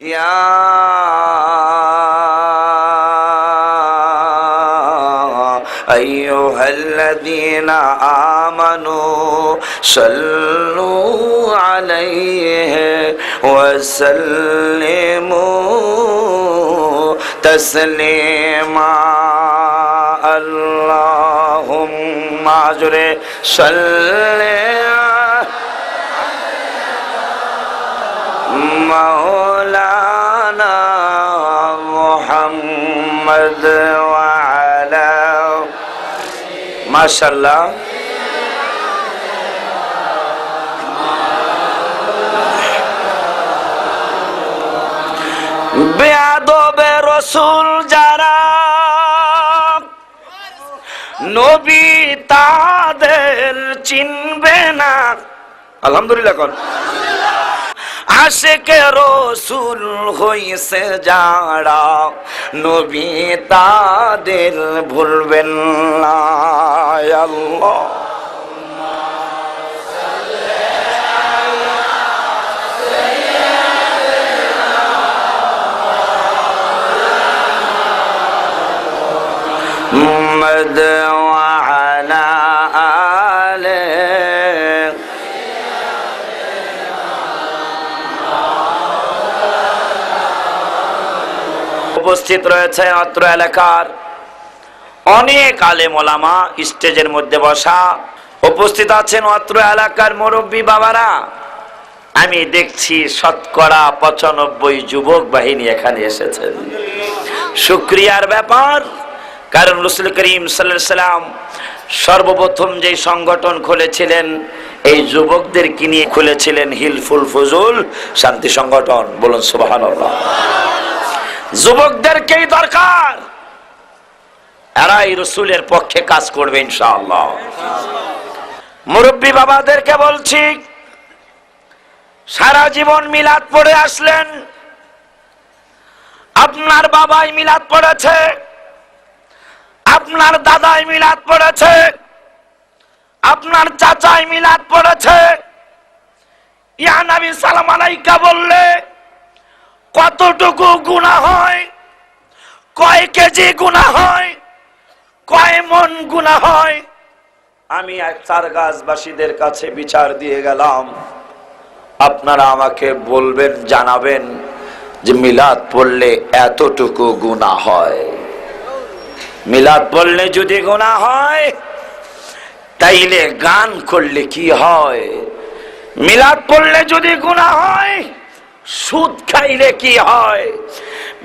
ইয়া আইয়ুহাল্লাযীনা আমানু সাল্লু আলাইহি ওয়া সাল্লিমু তাসলিমা আল্লাহুম্মা জুরে সাল্লি মাওলানা মুহাম্মদ ওয়া আলা মাশাআল্লাহ। বেয়াদবে রাসূল যারা নবী তাদের চিনবে না। আলহামদুলিল্লাহ কোন আশিকে রাসূল হইছে যারা নবী তাদের ভুলবেন না। আল্লাহ মুহাম্মদ ওয়া আলা আলিহি। উপস্থিত রয়েছে অত্র এলাকার অনেক আলেম ওলামা, স্টেজের মধ্যে বসা উপস্থিত আছেন অত্র এলাকার মুরব্বী বাবারা। আমি দেখছি শতকরা 95 যুবক বাহিনী এখানে এসেছেন। শুকরিয়ার ব্যাপার, কারণ রাসূল করিম সাল্লাল্লাহু আলাইহি সাল্লাম সর্বপ্রথম যে সংগঠন খুলেছিলেন এই যুবকদেরকে নিয়ে খুলেছিলেন, হিলফুল ফুজুল শান্তি সংগঠন। বলুন সুবহানাল্লাহ। যুবকদেরকেই দরকার, এরাই রাসূলের পক্ষে কাজ করবে ইনশাআল্লাহ। মুরব্বী বাবাদেরকে বলছি, সারা জীবন মিলাদ পড়ে আসলেন। আপনার বাবাই মিলাদ পড়েছে, আপনার দাদাই মিলাদ পড়েছে, আপনার চাচাই মিলাদ পড়েছে। ইয়া নবী সালাম আলাইকা বললে কতটুকু গুনাহ হয়, কয় কেজি গুনাহ হয়, কয় মন গুনাহ হয়। আমি এক চারগাছবাসীদের কাছে বিচার দিয়ে গেলাম, আপনারা আমাকে বলবেন, জানাবেন যে মিলাদ পড়লে এতটুকু গুনাহ হয়। মিলাদ পড়লে যদি গুনাহ হয় তাইলে গান করলে কি হয়? মিলাদ পড়লে যদি গুনাহ হয় সুদ খাইলে কি হয়?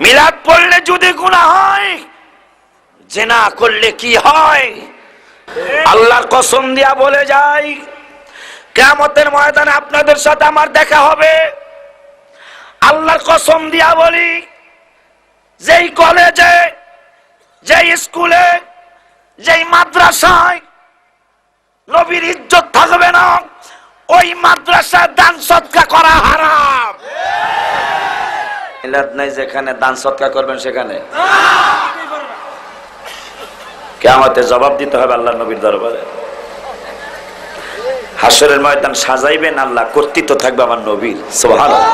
মিলাদ পড়লে যদি গুনাহ হয় জিনা করলে কি হয়? আল্লাহর কসম দিয়া বলে যাই, কিয়ামতের ময়দানে আপনাদের সাথে আমার দেখা হবে। আল্লাহর কসম দিয়া বলি, যেই কলেজে, যেই স্কুলে, যেই মাদ্রাসায় নবীর ইজ্জত থাকবে না, ওই মাদ্রাসায় দান সদকা করা হারাম। মিলাদ নাই যেখানে দান সদকা করবেন সেখানে কিয়ামতে জবাব দিতে হবে আল্লাহর নবীর দরবারে। হাসরের ময়দান সাজাইবেন আল্লাহ, কর্তৃত্ব থাকবে আমার নবীর। সুবহানাল্লাহ।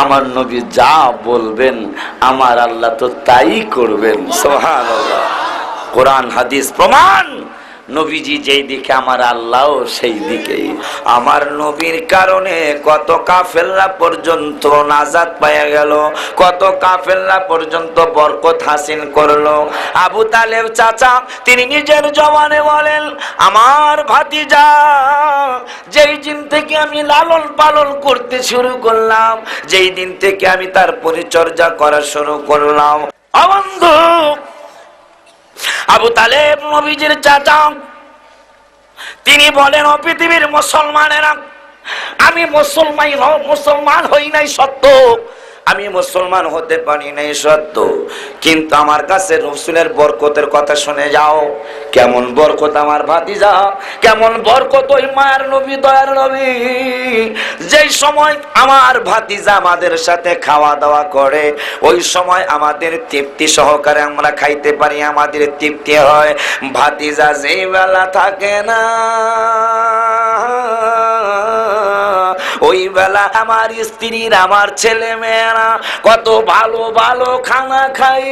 আমার নবী যা বলবেন আমার আল্লাহ তো তাই করবেন। সুবহানাল্লাহ। কোরআন হাদিস প্রমাণ, নবীজি যেই দিকে আমার আল্লাহও সেই দিকেই। আমার নবীর কারণে কত কাফেররা পর্যন্ত নাজাত পাওয়া গেল, কত কাফেররা পর্যন্ত বরকত হাসিল করলো। আবু তালেব চাচা তিনি নিজের জবানে বলেন, আমার ভাতিজা যেই দিন থেকে আমি লালন পালন করতে শুরু করলাম, যেই দিন থেকে আমি তার পরিচর্যা করা শুরু করলাম, বন্ধু আবু তালেব নবীজির চাচা, তিনি বলেন, ও পৃথিবীর মুসলমানেরা, আমি মুসলমান হই নাই সত্য, আমি মুসলমান হতে পারি নাই সত্য, কিন্তু আমার কাছে রাসূলের বরকতের কথা শুনে যাও। কেমন বরকত আমার ভাতিজা, কেমন বরকত ওই মায়ের নবী, দয়ার নবী। যেই সময় আমার ভাতিজা আমাদের সাথে খাওয়া দাওয়া করে, ওই সময় আমাদের তৃপ্তি সহকারে আমরা খাইতে পারি, আমাদের তৃপ্তি হয়। ভাতিজা যেই বেলা থাকে না, ওই বেলা আমার স্ত্রীর আমার ছেলে মেয়েরা কত ভালো ভালো খানা খাই,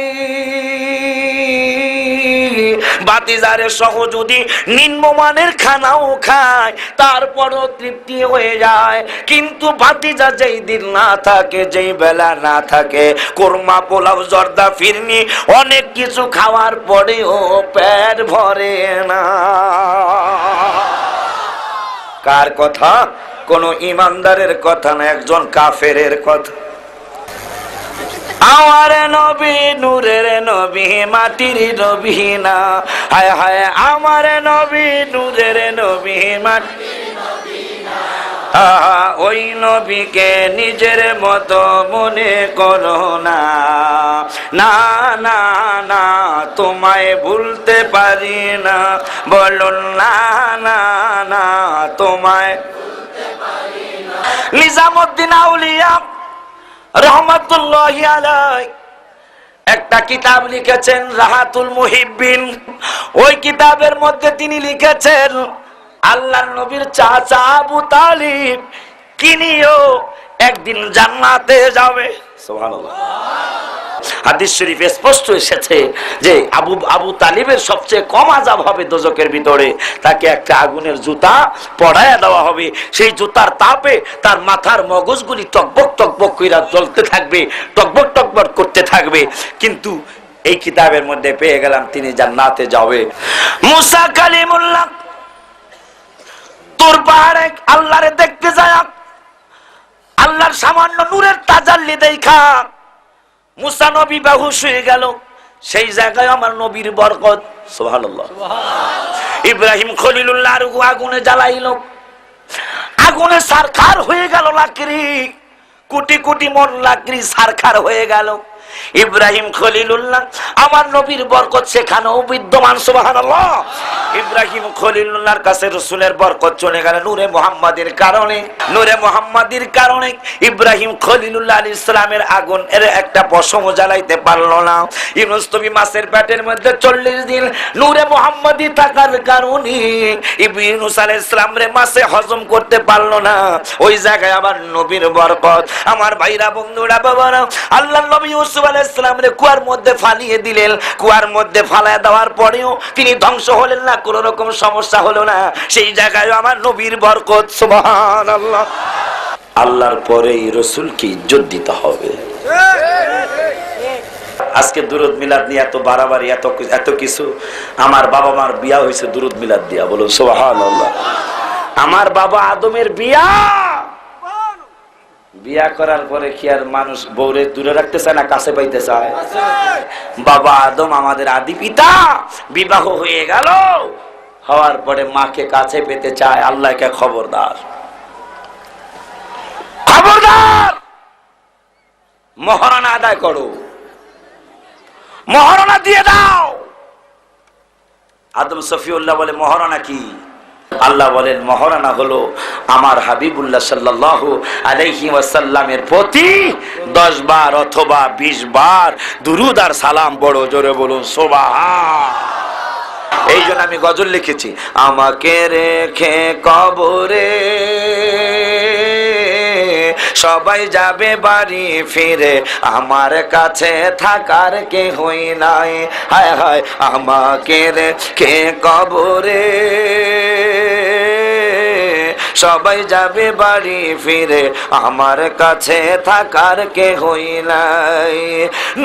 বাতিজারের সহ যদি নিম্নমানের খানাও খায় তারপরও তৃপ্তি হয়ে যায়। কিন্তু ভাতিজা যেই দিন না থাকে, যেই বেলা না থাকে, কোরমা পোলাও জর্দা ফিরনি অনেক কিছু খাওয়ার পরেও পেট ভরে না। কার কথা? কোন ইমানদারের কথা না, একজন কাফেরের কথা। আমার নবী নূরের নবী, মাটির নবী না, হায় হায় আমার নবী নূরের নবী, মাটির নবী না। ওই নবীকে নিজের মতো মনে করো না, না না না তোমায় ভুলতে পারি না, বলুন না না না তোমায় ভুলতে পারি না। নিজামুদ্দিন আউলিয়া রহমাতুল্লাহি আলাইহি একটা কিতাব লিখেছেন রাহাতুল মুহিব্বিন। ওই কিতাবের মধ্যে তিনি লিখেছেন আল্লাহর নবীর চাচা আবু তালিব কিনিও একদিন জান্নাতে যাবে। সুবহানাল্লাহ। হাদিস শরীফে স্পষ্ট এসেছে যে আবু তালিবের সবচেয়ে কম আযাব হবে দোজখের ভিতরে, তাকে একটা আগুনের জুতা পরায়া দেওয়া হবে। সেই জুতার তাপে তার মাথার মগজগুলি টকবক টকবক কইরা জ্বলতে থাকবে, টকবক টকবক করতে থাকবে। কিন্তু এই কিতাবের মধ্যে পেয়ে গেলাম তিনি জান্নাতে যাবে। মুসা কালিমুল্লাহ তোর পাহাড়ে আল্লাহরে দেখতে যায়, আল্লাহর সামান্য নূরের তাজাল্লি দেখা মুসা নবী বেহুশ হয়ে গেল। সেই জায়গায় আমার নবীর বরকত। সুবহানাল্লাহ। ইব্রাহিম খলিলুল্লাহ রুহু আগুনে জ্বালাইল, আগুনে সারখার হয়ে গেল লাকড়ি, কোটি কোটি মন লাকড়ি সারখার হয়ে গেল। ইব্রাহিম খলিলুল্লাহ আমার নবীর বরকত সেখানেও বিদ্যমান। সুবহানাল্লাহ। ইব্রাহিম খলিলুল্লাহর কাছে রাসূলের বরকত চলে গেল নূরে মুহাম্মাদের কারণে। নূরে মুহাম্মাদের কারণে ইব্রাহিম খলিলুল্লাহ আলাইহিস সালামের আগুন এর একটা পশমও জ্বালাইতে পারলো না। ইউনূস নবী মাছের পেটের মধ্যে 40 দিন নূরে মুহাম্মাদি থাকার কারণে ইউনূস আলাইহিস সালাম রে মাছে হজম করতে পারলো না। ওই জায়গায় আমার নবীর বরকত। আমার ভাইরা বন্ধুরা বাবারা, আল্লাহর নবী ইউসুফ আলাইহিস সালাম রে কুয়ার মধ্যে ফালিয়ে দিলেন। কুয়ার মধ্যে ফালায় দেওয়ার পরেও তিনি ধ্বংস হলেন না, কোনো রকম সমস্যা হলো না। সেই জায়গায় আমার নবীর বরকত। সুবহানাল্লাহ। আল্লাহর পরেই রাসূলকে ইজ্জত দিতে হবে। আজকে দুরুদ মিলাদ নিয়ে এত বাড়াবাড়ি, এত কিছু। আমার বাবা মার বিয়া হয়েছে দুরুদ মিলাদ দিয়া, বলুন সুবহানাল্লাহ। আমার বাবা আদমের বিয়া, বিয়া করার পরে কি আর মানুষ বউরে দূরে রাখতে চায় না, কাছে পাইতে চায়? বাবা আদম আমাদের আদি পিতা, বিবাহ হয়ে গেল, হওয়ার পরে মাকে কাছে পেতে চায়। আল্লাহকে খবরদার, খবরদার, মহারণা আদায় করো, মহারণা দিয়ে দাও। আদম সফিউল্লাহ বলে মহারণা কি? আল্লাহ বলেন মহারণা হলো আমার হাবিবুল্লাহ সাল্লাল্লাহু আলাইহি ওয়াসাল্লামের প্রতি 10 বার অথবা 20 বার দুরূদ আর সালাম। বড় জোরে বলুন সুবহান। এই জন্য আমি গজল লিখেছি, আমাকে রেখে কবরে সবাই যাবে বাড়ি ফিরে, আমার কাছে থাকার কেহই নাই। হায় হায় আমাকে রেখে কবরে সবাই যাবে বাড়ি ফিরে, আমার কাছে থাকার কেহই নাই।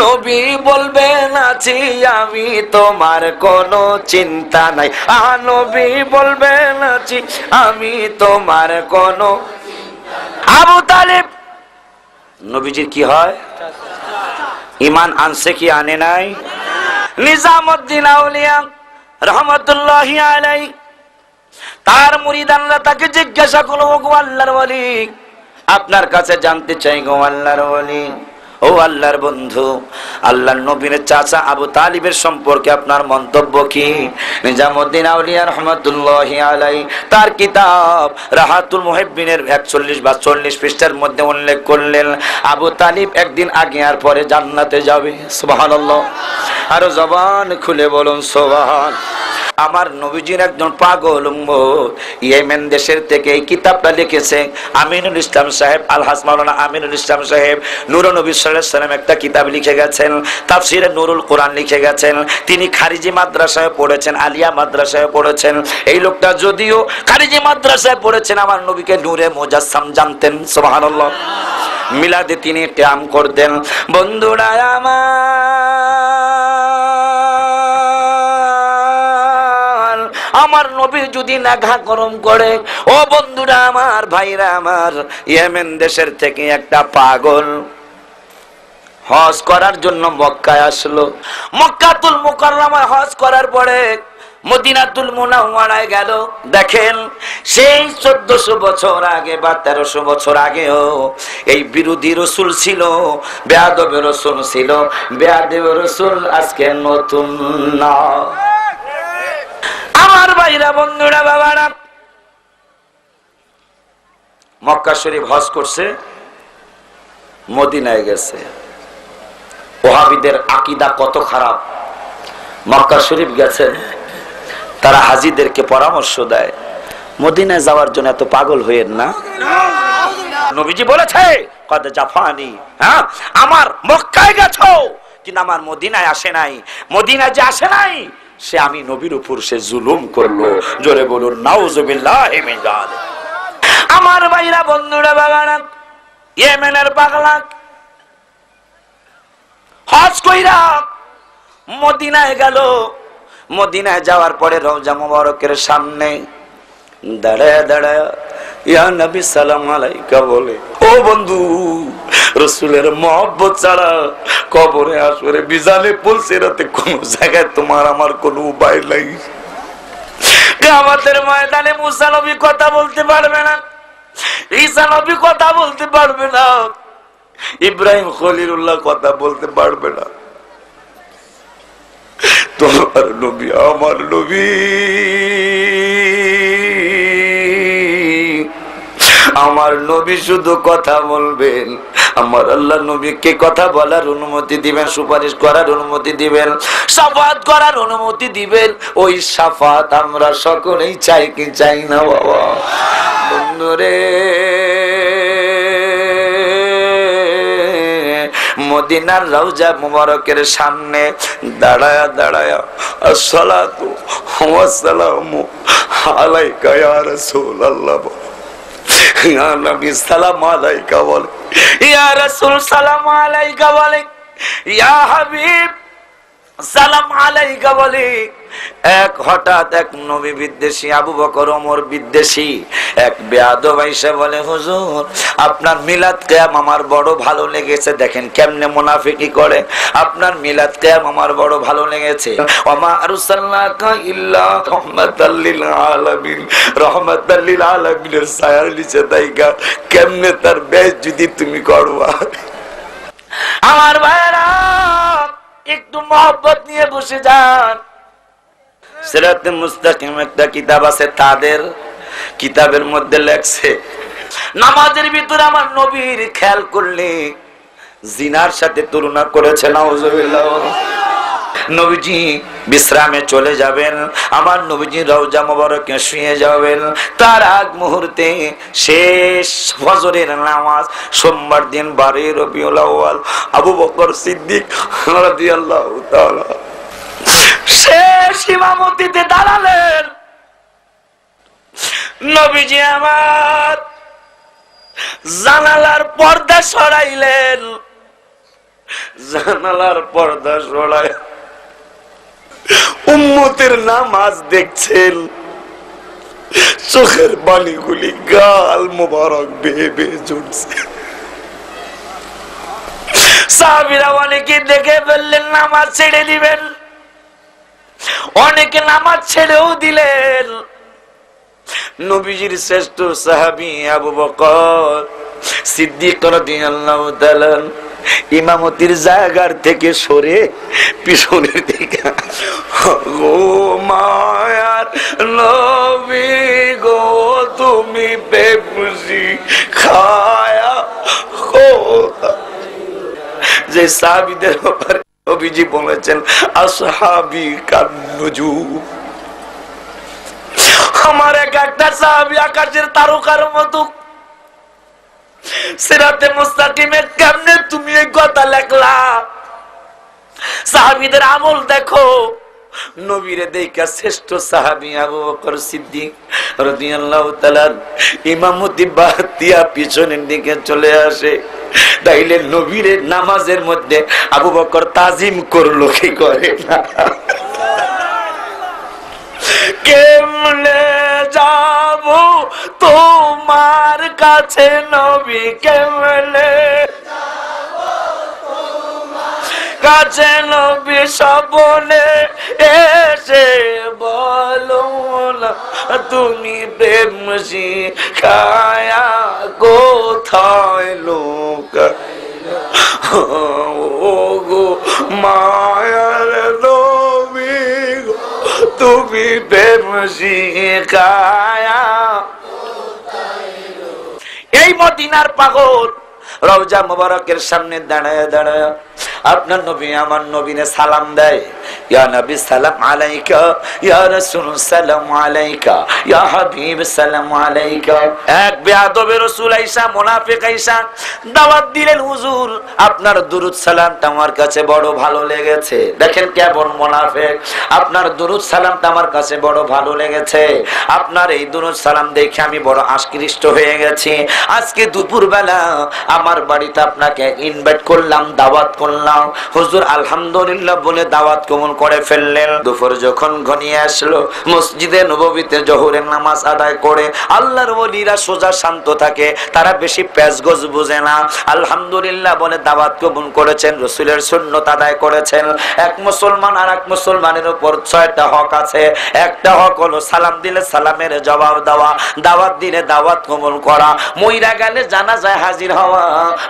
নবী বলবেন আছি আমি, তোমার কোনো চিন্তা নাই। নবী বলবেন আছি আমি, তোমার কোনো। আবু তালিব নবীজির কি হয়? ঈমান আনছে কি আনে নাই? নিজামুদ্দিন আউলিয়া রহমাতুল্লাহি আলাইহি তার মুরিদানরা তাকে জিজ্ঞাসা করলো, গো আল্লাহর ওলি, আপনার কাছে জানতে চাই গো আল্লাহর ওলি, ও আল্লাহর বন্ধু, আল্লাহর নবীর চাচা আবু তালিবের সম্পর্কে আপনার মন্তব্য কি? নিজামুদ্দিন আউলিয়া রাহমাতুল্লাহি আলাইহি তার কিতাব রাহাতুল মুহিব্বিনের 41 বা 40 পৃষ্ঠার মধ্যে উল্লেখ করলেন, আবু তালিব একদিন আগে আর পরে জান্নাতে যাবে। সুবহানাল্লাহ। আরো জবান খুলে বলুন সুবহান। আমার নবীজির একজন পাগল উম্মত ইয়েমেন দেশের থেকে এই কিতাবটা লিখেছে আমিনুল ইসলাম সাহেব, আলহাজ মাওলানা আমিনুল ইসলাম সাহেব নূরুন নবী সাল্লাল্লাহু আলাইহি ওয়াসাল্লাম একটা কিতাব লিখে গেছেন, তাফসিরে নুরুল কোরআন লিখে গেছেন। তিনি খারিজি মাদ্রাসায় পড়েছেন, আলিয়া মাদ্রাসায় পড়েছেন। এই লোকটা যদিও খারিজি মাদ্রাসায় পড়েছেন, আমার নবীকে নূরে মুজাসসাম জানতেন। সুবহানাল্লাহ। মিলাদে তিনি ক্যাম করতেন। বন্ধুরা আমার নবী যদি নাঘা গরম করে, ও বন্ধুরা আমার, ভাইরা আমার, ইয়েমেন দেশের থেকে একটা পাগল হজ করার জন্য মক্কায় আসলো। মক্কাতুল মুকাররমায় হজ করার পরে মদিনাতুল মুনাওয়ারায় গেল। দেখেন সেই 1400 বছর আগে বা 1300 বছর আগেও এই বিরোধী রাসূল ছিল, বেয়াদব রাসূল ছিল। বেয়াদব রাসূল আজকে নতুন না। আমার ভাইরা, বন্ধুরা, বাবারা, মক্কা শরীফ হজ করছে, মদিনায় গেছে। ওহাবীদের আকীদা কত খারাপ। মক্কা শরীফ গেছেন, তারা হাজীদেরকে পরামর্শ দেয় মদিনায় যাওয়ার জন্য এত পাগল হইেন না। নবীজি বলেছে কদ জাফানি, হ্যাঁ আমার মক্কায় গেছো কিন্তু আমার মদিনায় আসে নাই। মদিনায় যে আসে নাই সে আমি নবীর উপর সে জুলুম করলো। জোরে বলুন নাউজুবিল্লাহি মিন যালিক। আমার ভাইরা, বন্ধুরা, বাবারা, ইয়েমেনের পাগলা হজ কইরা মদিনায় গেল। মদিনায় যাওয়ার পরে রওজা মুবারকের সামনে দাঁড়ায় দাঁড়ায় ইয়া নবী সালাম আলাইকা বলে, ও বন্ধু, রাসূলের মহব্বত ছাড়া কবরে আসরে বিজালে পুলসিরাতে কোন জায়গায় তোমার আমার কোনো উপায় নাই। কিয়ামতের ময়দানে মুসা নবী কথা বলতে পারবে না, ঈসা নবী কথা বলতে পারবে না, ইব্রাহিম খলিলুল্লাহ কথা বলতে পারবে না। তোমার নবী, আমার নবী, আমার নবী শুধু কথা বলবেন। আমার আল্লাহ নবীকে কথা বলার অনুমতি দিবেন, সুপারিশ করার অনুমতি দিবেন, শাফাত করার অনুমতি দিবেন। ওই শাফাত আমরা সকলেই চাই কি চাই না বাবা? বন্ধুরে, মদিনার রওজা মুবারকের সামনে দাঁড়ায়া দাঁড়ায়া আসসালাতু ওয়াসসালামু আলাইকা ইয়া রাসূলুল্লাহ, ইয়া নবী সালাম আলাইকা বলে, ইয়া রাসূল সালাম আলাইকা বলে, ইয়া হাবিব সালাম আলাইকা বলে। এক হঠাৎ এক নবী বিদ্বেষী আবু বকর ওমর বিদ্বেষী এক বেয়াদব আইসা বলে, হুজুর আপনার মিলাদ কিয়াম আমার বড় ভালো লেগেছে। দেখেন কেমনে মুনাফিকি করে। আপনার মিলাদ কিয়াম আমার বড় ভালো লেগেছে। ওমা আরসালনাকা ইল্লা রাহমাতাল লিল আলামিন, রাহমাতাল লিল আলামিনের ছায়ার নিচে দাইগা কেমনে তার বেইজ্জতি তুমি করবা? আমার ভাইরা, একটু মহব্বত নিয়ে বসে যান। সিরাতে মুস্তাকিম একটা কিতাব আছে, তাদের কিতাবের মধ্যে লেখছে নামাজের ভিতরে আমার নবীর খেয়াল করলে জিনার সাথে তুলনা করেছে। নাউজুবিল্লাহ। নবীজি বিশ্রামে চলে যাবেন, আমার নবীজি রওজা মুবারকে শুয়ে যাবেন। তার আগ মুহূর্তে শেষ ফজরের নামাজ, সোমবার দিন 12 রবিউল আউয়াল, আবু বকর সিদ্দিক রাদিয়াল্লাহু তাআলা শেষ ইমামতিতে দাঁড়ালেন। নবীজি আমার জানালার পর্দা সরাইলেন। জানালার পর্দা সরাই উম্মতের নামাজ দেখছেন। চোখের বালিগুলি গাল মোবারক বেয়ে বেয়ে ঝরছে। সাহাবীরা অনেকে দেখে ফেললেন, নামাজ ছেড়ে দিবেন। অনেকে নামাজ ছেড়েও দিলেন। নবীজির শ্রেষ্ঠ সাহাবী আবু বকর সিদ্দিক রাদিয়াল্লাহু তাআলা ইমামতির জায়গার থেকে সরে পিছনের দিকে, গো মায়ার নবী গো তুমি বেপুজি খায়া যে সাহাবীদের ব্যাপারে নবীজি বলেছেন আসহাবি কান্নুজুম, একটা সাহাবী আকাশের তারকার মতো। সিরাতে মুস্তাকিমে কেমনে তুমি এই কথা লেখলা? সাহাবীদের আমল দেখো। নবীরে দেখা শ্রেষ্ঠ সাহাবী আবু বকর সিদ্দিক রাদিয়াল্লাহু তাআলা ইমামতি বাদ দিয়া পিছনের দিকে চলে আসে। তাইলে নবীরে নামাজের মধ্যে আবু বকর তাজিম করলো কি করে না? কেমনে যাব তোমার কাছে নবী, কেমনে কাছে নবী স্বপনে এসে বলো না তুমি প্রেম শিখায়া কোথায় লুকাইলা ও গো মায়ার নবী গো তুমি প্রেম শিখায়া। এই মদিনার পাগল রওজা মুবারকের সামনে দাঁড়ায় দাঁড়ায় আপনার নবী আমার নবীরে সালাম দেয়, ইয়া নবী সালাম আলাইকা, ইয়া রাসূল সালাম আলাইকা, ইয়া হাবিব সালাম আলাইকা। এক বেয়াদবে রাসূল আয়েশা মুনাফিক আয়েশা দাওয়াত দিলেন, হুজুর আপনার দুরূদ সালামটা আমার কাছে বড় ভালো লেগেছে। দেখেন কেমন মুনাফিক, আপনার দুরূদ সালামটা আমার কাছে বড় ভালো লেগেছে, আপনার এই দুরূদ সালাম দেখে আমি বড় আকৃষ্ট হয়ে গেছি। আজকে দুপুরবেলা আমার বাড়িতে আপনাকে ইনভাইট করলাম, দাওয়াত করলাম। হুজুর আলহামদুলিল্লাহ বলে দাওয়াত কবুল করে ফেললেন। দুপুর যখন ঘনিয়ে আসলো, মসজিদে নববীতে জোহরের নামাজ আদায় করে আল্লাহর ওলিরা সোজা শান্ত থাকে, তারা বেশি প্যাচগোজ বুঝে না। আলহামদুলিল্লাহ বলে দাওয়াত কবুল করেছেন, রাসূলের সুন্নাত আদায় করেছেন। এক মুসলমান আর এক মুসলমানের উপর 6টা হক আছে। একটা হক হলো সালাম দিলে সালামের জবাব দেওয়া, দাওয়াত দিলে দাওয়াত কবুল করা, মইরা গেলে জানাজায় হাজির হওয়া।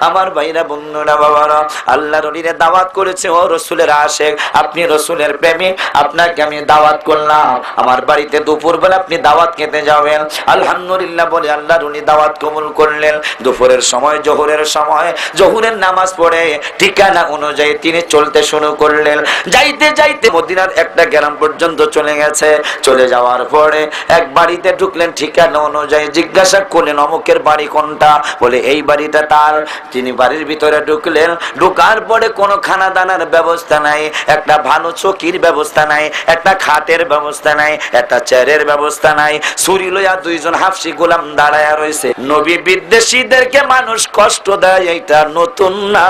আমার ভাইরা বন্ধুরা বাবারা, আল্লাহর ওলিরা দাওয়াত করেছে, ও রাসূলের আশিক, আপনি রাসূলের প্রেমিক, আপনাকে আমি দাওয়াত করলাম আমার বাড়িতে দুপুরবেলা আপনি দাওয়াত খেতে যাবেন। আলহামদুলিল্লাহ বলে আল্লাহর ওলি দাওয়াত কবুল করলেন। দুপুরের সময় জোহরের সময় জোহরের নামাজ পড়ে ঠিকানা অনুযায়ী তিনি চলতে শুরু করলেন। যাইতে যাইতে মদিনার একটা গ্রাম পর্যন্ত চলে গেছে। চলে যাওয়ার পরে এক বাড়িতে ঢুকলেন, ঠিকানা অনুযায়ী জিজ্ঞাসা করলেন অমুকের বাড়ি কোনটা, বলে এই বাড়িটা তার। তিনি বাড়ির ভিতরে ঢুকলেন, ঢোকার পরে কোনো খানা দানার ব্যবস্থা নাই, একটা ভালো চকির ব্যবস্থা নাই, একটা খাটের ব্যবস্থা নাই, একটা চেয়ারের ব্যবস্থা নাই। ছুরি লইয়া দুইজন হাফসি গোলাম দাঁড়ায়া রয়েছে। নবী বিদ্বেষীদেরকে মানুষ কষ্ট দেয়, এইটা নতুন না,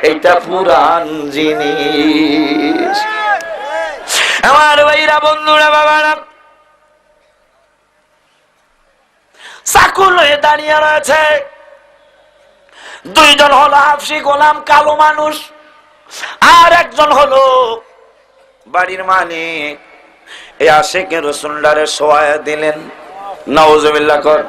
এইটা পুরান জিনিস। আমার ভাইরা বন্ধুরা বাবারা, চাকু লয়ে দাঁড়িয়ে রয়েছে দুইজন, হলো হাফসি গোলাম কালো মানুষ, আর একজন হলো বাড়ির মালিক। এই আশিকে রাসূলুল্লাহরে শোয়ায়া দিলেন, নাউজুবিল্লাহ কর।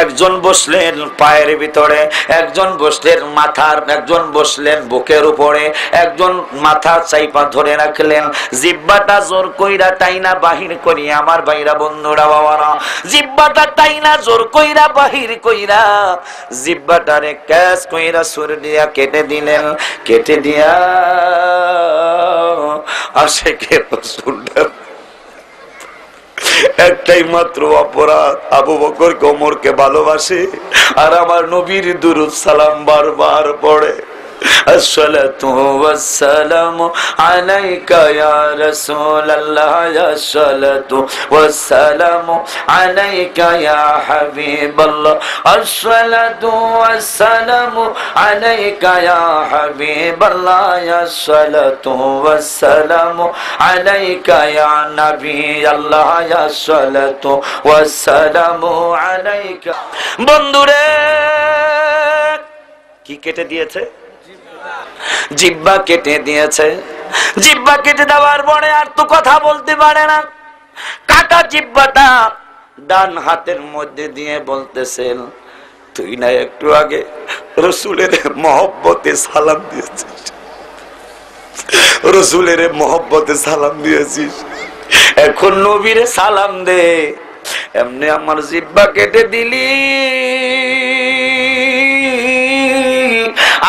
একজন বসলেন পায়ের ভিতরে, একজন বসলেন মাথার, একজন বসলেন বুকের উপরে, একজন মাথা চাইপা ধরে রাখলেন। জিহ্বাটা জোর কইরা টাইনা বাহির করি, আমার ভাইরা বন্ধুরা বাবারা, জিহ্বাটা টাইনা জোর কইরা বাহির কইরা জিহ্বাটারে ক্যাচ কইরা ছুরি দিয়া কেটে দিলেন। কেটে দিয়া আশিকে রাসূলুল্লাহ একটাই মাত্র অপরাধ, আবু বকর ওমরকে ভালোবাসে আর আমার নবীর দুরূদ সালাম বারবার পড়ে। الصلاة والسلام عليك يا رسول الله، الصلاة والسلام عليك يا حبيب الله، الصلاة والسلام عليك يا حبيب الله، الصلاة والسلام عليك يا نبي الله، الصلاة والسلام عليك। বন্ধুরে কি কেটে দিয়েছে? জিহ্বা কেটে দিয়েছে। জিহ্বা কেটে দেওয়ার পরে আর তো কথা বলতে পারে না। কাটা জিহ্বাটা ডান হাতের মধ্যে দিয়ে বলতেছেন, তুই না একটু আগে রাসূলের মহব্বতে সালাম দিয়েছিস, রাসূলের মহব্বতে সালাম দিয়েছিস, এখন নবীরে সালাম দে। এমনি আমার জিহ্বা কেটে দিলি,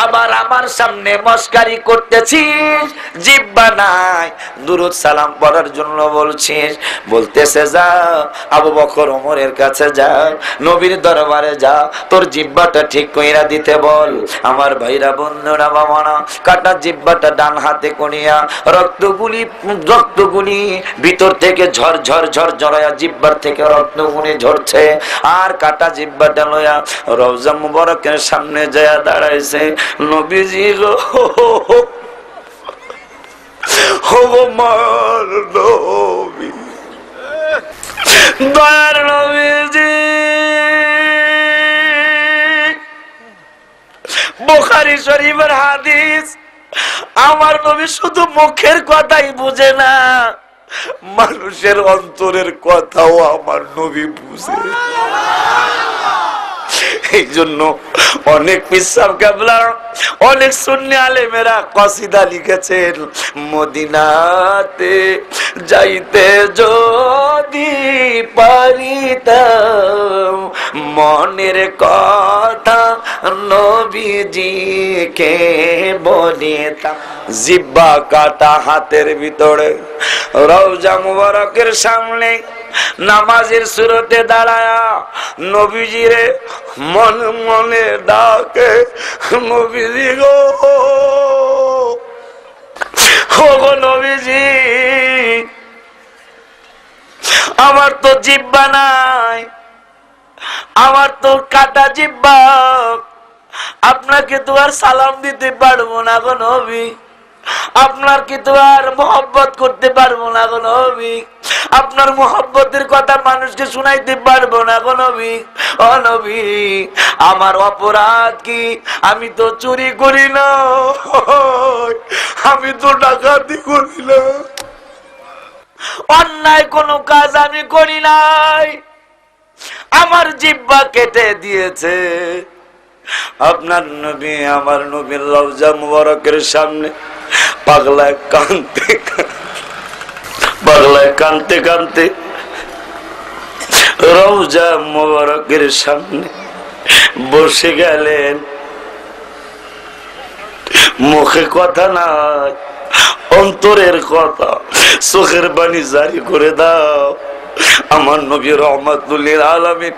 আবার আমার সামনে মস্কারি করতেছিস, জিহ্বা নাই, দুরূদ সালাম পড়ার জন্য বলছিস। বলতেছে যা আবু বকর ওমরের কাছে যা, নবীর দরবারে যা, তোর জিহ্বাটা ঠিক কইরা দিতে বল। আমার ভাইরা বন্ধুরা বাবারা, কাটা জিহ্বাটা ডান হাতে করিয়া রক্তগুলি ভিতর থেকে ঝর ঝর ঝর ঝরায়া জিহ্বার থেকে রক্তগুলি ঝরছে। আর কাটা জিহ্বাটা লইয়া রওজা মুবারকের সামনে যায় দাঁড়াইছে। নবীজি গো, আমার নবী, দয়ার নবীজি, বুখারী শরীফের হাদিস, আমার নবী শুধু মুখের কথাই বুঝে না, মানুষের অন্তরের কথাও আমার নবী বুঝে। এই জন্য অনেক পিসাব কাবলা, অনেক সুন্নি আলেমেরা কসিদা লিখেছেন, মদিনাতে যাইতে যদি পারিতাম, মনের কথা নবীজিকে বলিতাম। জিহ্বা কাটা হাতের ভিতরে, রওজা মুবারকের সামনে নামাজের সুরতে দাঁড়ায়া নবীজিরে মনে মনে ডাকে, নবীজি গো, গো নবীজি, আমার তো জিহ্বা নাই, আমার তো কাটা জিহ্বা, আপনাকে তো আর সালাম দিতে পারবো না গো নবী, আপনার কি তো আর মোহব্বত করতে পারবো না গো নবী, আপনার মোহব্বতের কথা মানুষকে শুনাইতে পারবো না গো নবী। ও নবী, আমার অপরাধ কি? আমি তো চুরি করি না, আমি তো ডাকাতি করি না, অন্যায় কোনো কাজ আমি করি নাই, আমার জিহ্বা কেটে দিয়েছে। আপনার নবী, আমার নবীর রওজা মুবারকের সামনে পাগলায় কাঁদতে কাঁদতে রওজা মুবারকের সামনে বসে গেলেন। মুখে কথা নাই, অন্তরের কথা, চোখের বাণী জারি করে দাও। আমার নবী রহমাতুল লিল আলামিন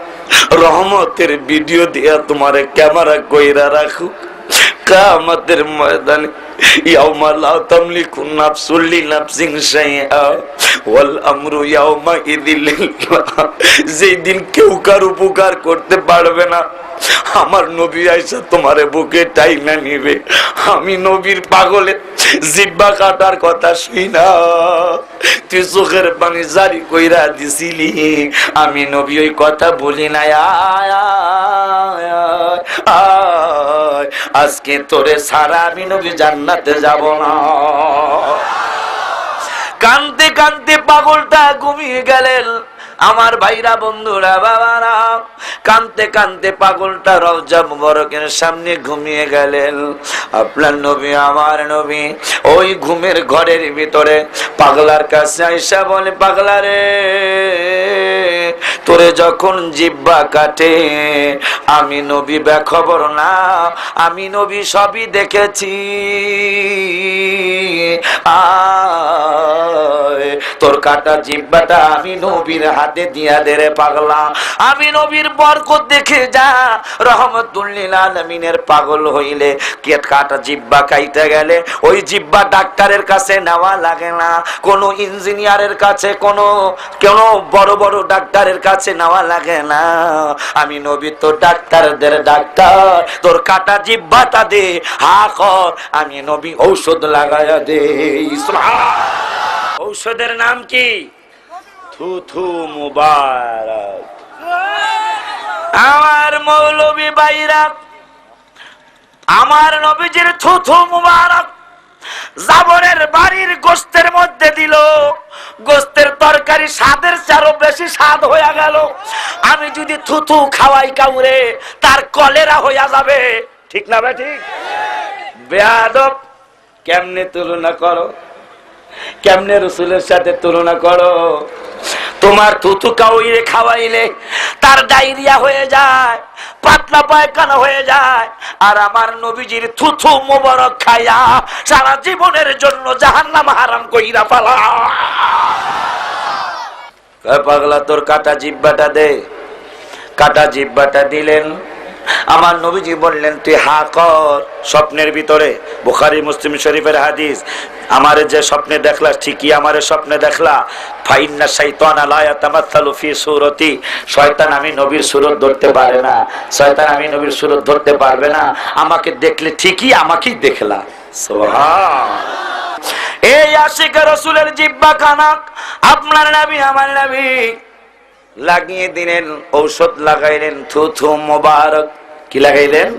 রহমতের ভিডিও দিয়া তোমারে ক্যামেরা কইরা রাখুক, কিয়ামতের ময়দানে ইয়াউমা লা তামলিকু নাফসুন লিনাফসিন শাইআ ওয়াল আমরু ইয়াউমা ইযিল লিল্লাহ। যেই দিন কেউ কার উপকার করতে পারবে না, আমার নবী আইসা তোমারে বুকে টাইনা নিবে। আমি নবীর পাগলে জিহ্বা কাটার কথা শুই না, তুই চোখের পানি জারি কইরা দিছিলি, আমি নবী ওই কথা বলি না। আজকে তোরে ছাড়া আমি নবী জান্নাতে যাব না। কানতে কানতে পাগলটা ঘুমিয়ে গেলেন। আমার ভাইরা বন্ধুরা বাবারা, কানতে কানতে পাগলটা রওজা মুবারকের সামনে ঘুমিয়ে গেলেন। আপনার নবী, আমার নবী ওই ঘুমের ঘরের ভিতরে পাগলার কাছে আইসা বলে, পাগলা রে, তোরে যখন জিহ্বা কাটে আমি নবী বেখবর না, আমি নবী সবই দেখেছি। তোর কাটা জিহ্বাটা আমি নবীর হাতে দিয়া দে রে পাগলা, আমি নবীর বরকত দেখে যা। রহমাতুল লিল আলামিনের পাগল হইলে কাটা জিহ্বা কাইতে গেলে ওই জিহ্বা ডাক্তারের কাছে নেওয়া লাগে না, কোন ইঞ্জিনিয়ারের কাছে, কোন বড় বড় ডাক্তারের কাছে নেওয়া লাগে না। আমি নবী তো ডাক্তারদের ডাক্তার, তোর কাটা জিহ্বাটা দে, হা কর, আমি নবী ঔষধ লাগায়া দে। ঔষধের নাম কি? থুথু মুবারক। আমার মৌলবী ভাইরা, আমার নবীজির থুথু মুবারক জাবরের বাড়ির গোস্তের মধ্যে দিল, গোস্তের তরকারি স্বাদের চারও বেশি স্বাদ হয়ে গেল। আমি যদি থুথু খাওয়াই কাউরে, তার কলেরা হইয়া যাবে, ঠিক না ভাই? ঠিক। বেয়াদব, কেমনে তুলনা করো, কেমনে রসুলের সাথে তুলনা করো। তোমার থুতু কাউরে খাওয়াইলে তার ডায়রিয়া হয়ে যায়, পাতলা পায়খানা হয়ে যায়, আর আমার নবীজির থুথু মোবারক খাইয়া সারা জীবনের জন্য জাহান্নাম হারাম কইরা ফেলা। পাগলা তোর কাটা জিহ্বাটা দে। কাটা জিহ্বাটা দিলেন। আমার নবীজি বললেন তুই হা কর। স্বপ্নের ভিতরে, বুখারী মুসলিম শরীফের হাদিস, আমারে যে স্বপ্নে দেখলা ঠিকই আমারে স্বপ্নে দেখলা। ফাইন্না শাইতানা লা ইয়াতামাসসালু ফি সূরতি, শয়তান আমি নবীর সূরত ধরতে পারে না, শয়তান আমি নবীর সূরত ধরতে পারবে না, আমাকে দেখলে ঠিকই আমাকেই দেখলা। সুবহান। এই আশিক রাসূলের জিহ্বা খানা আপনার নবী আমার নবী লাগিয়ে দিলেন, ঔষধ লাগাইলেন, থুথু মোবারক। কি লাগাইলেন?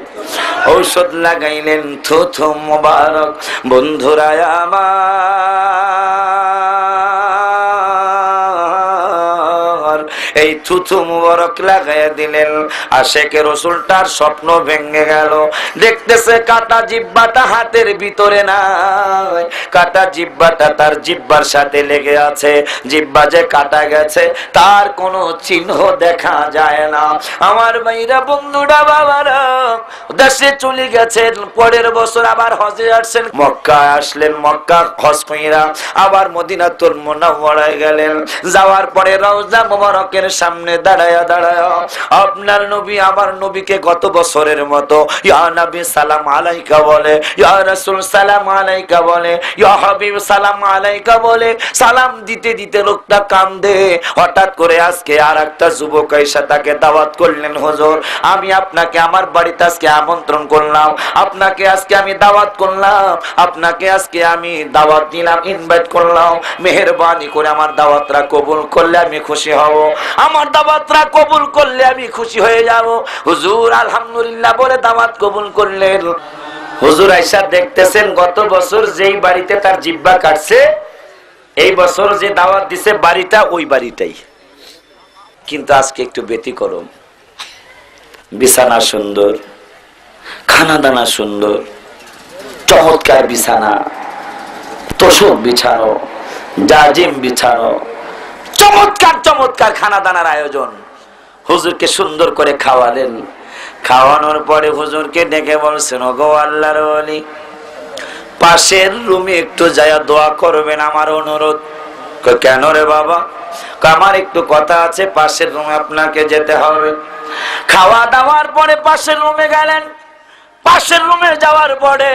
ঔষধ লাগাইলেন, থুথু মোবারক। বন্ধুরা আমার, এই থুথু মোবারক লাগাইয়া দিলেন। আশেকে রাসূলটার স্বপ্ন ভেঙে গেল। দেখতেছে কাটা জিহ্বাটা হাতের ভিতরে নাই, কাটা জিহ্বাটা তার জিহ্বার সাথে লেগে আছে। জিহ্বা যে কাটা গেছে তার কোনো চিহ্ন দেখা যায় না। আমার ভাইরা, বন্ধুরা, বাবারা দেশে চলে গেছেন, পরের বছর আবার হজে আসছেন, মক্কা আসলেন, মক্কা হজ কইরা আবার মদিনাতুল মুনাওয়ারায় গেলেন। যাওয়ার পরে রওজা মুবারকের সামনে দাঁড়ায়া দাঁড়ায়া আপনার নবী আমার নবীকে গত বছরের মতো ইয়া নবী সালাম আলাইকা বলে, ইয়া রাসূল সালাম আলাইকা বলে, ইয়া হাবিব সালাম আলাইকা বলে। সালাম দিতে দিতে লোকটা কান্দে। হঠাৎ করে আজকে আর একটা যুবক এসে তাকে দাওয়াত করলেন, হুজুর আমি আপনাকে আমার বাড়িতে আজকে আমন্ত্রণ করলাম, আপনাকে আজকে আমি দাওয়াত করলাম, আপনাকে আজকে আমি দাওয়াত দিলাম, ইনভাইট করলাম, মেহেরবানি করে আমার দাওয়াতরা কবুল করলে আমি খুশি হব, আমার দাওয়াতরা কবুল করলে আমি খুশি হয়ে যাব। হুজুর আলহামদুলিল্লাহ বলে দাওয়াত কবুল করলেন। হুজুর আয়েশা দেখতেছেন গত বছর যেই বাড়িতে তার জিহ্বা কাটছে, এই বছর যে দাওয়াত দিছে বাড়িটা ওই বাড়িটাই, কিন্তু আজকে একটু ব্যতিক্রম। বিছানা সুন্দর, খানা দানা সুন্দর, চমৎকার বিছানা, তোষক বিছানো, জাজিম বিছানো, চমৎকার চমৎকার খানা দানার আয়োজন। হুজুরকে সুন্দর করে খাওয়ালেন। খাওয়ানোর পরে হুজুরকে ডেকে বলছেন, ওগো আল্লাহর ওলি, পাশের রুমে একটু যায়া দোয়া করবেন, আমার অনুরোধ। কেন রে বাবা? আমার একটু কথা আছে, পাশের রুমে আপনাকে যেতে হবে। খাওয়া দাওয়ার পরে পাশের রুমে গেলেন। পাশের রুমে যাওয়ার পরে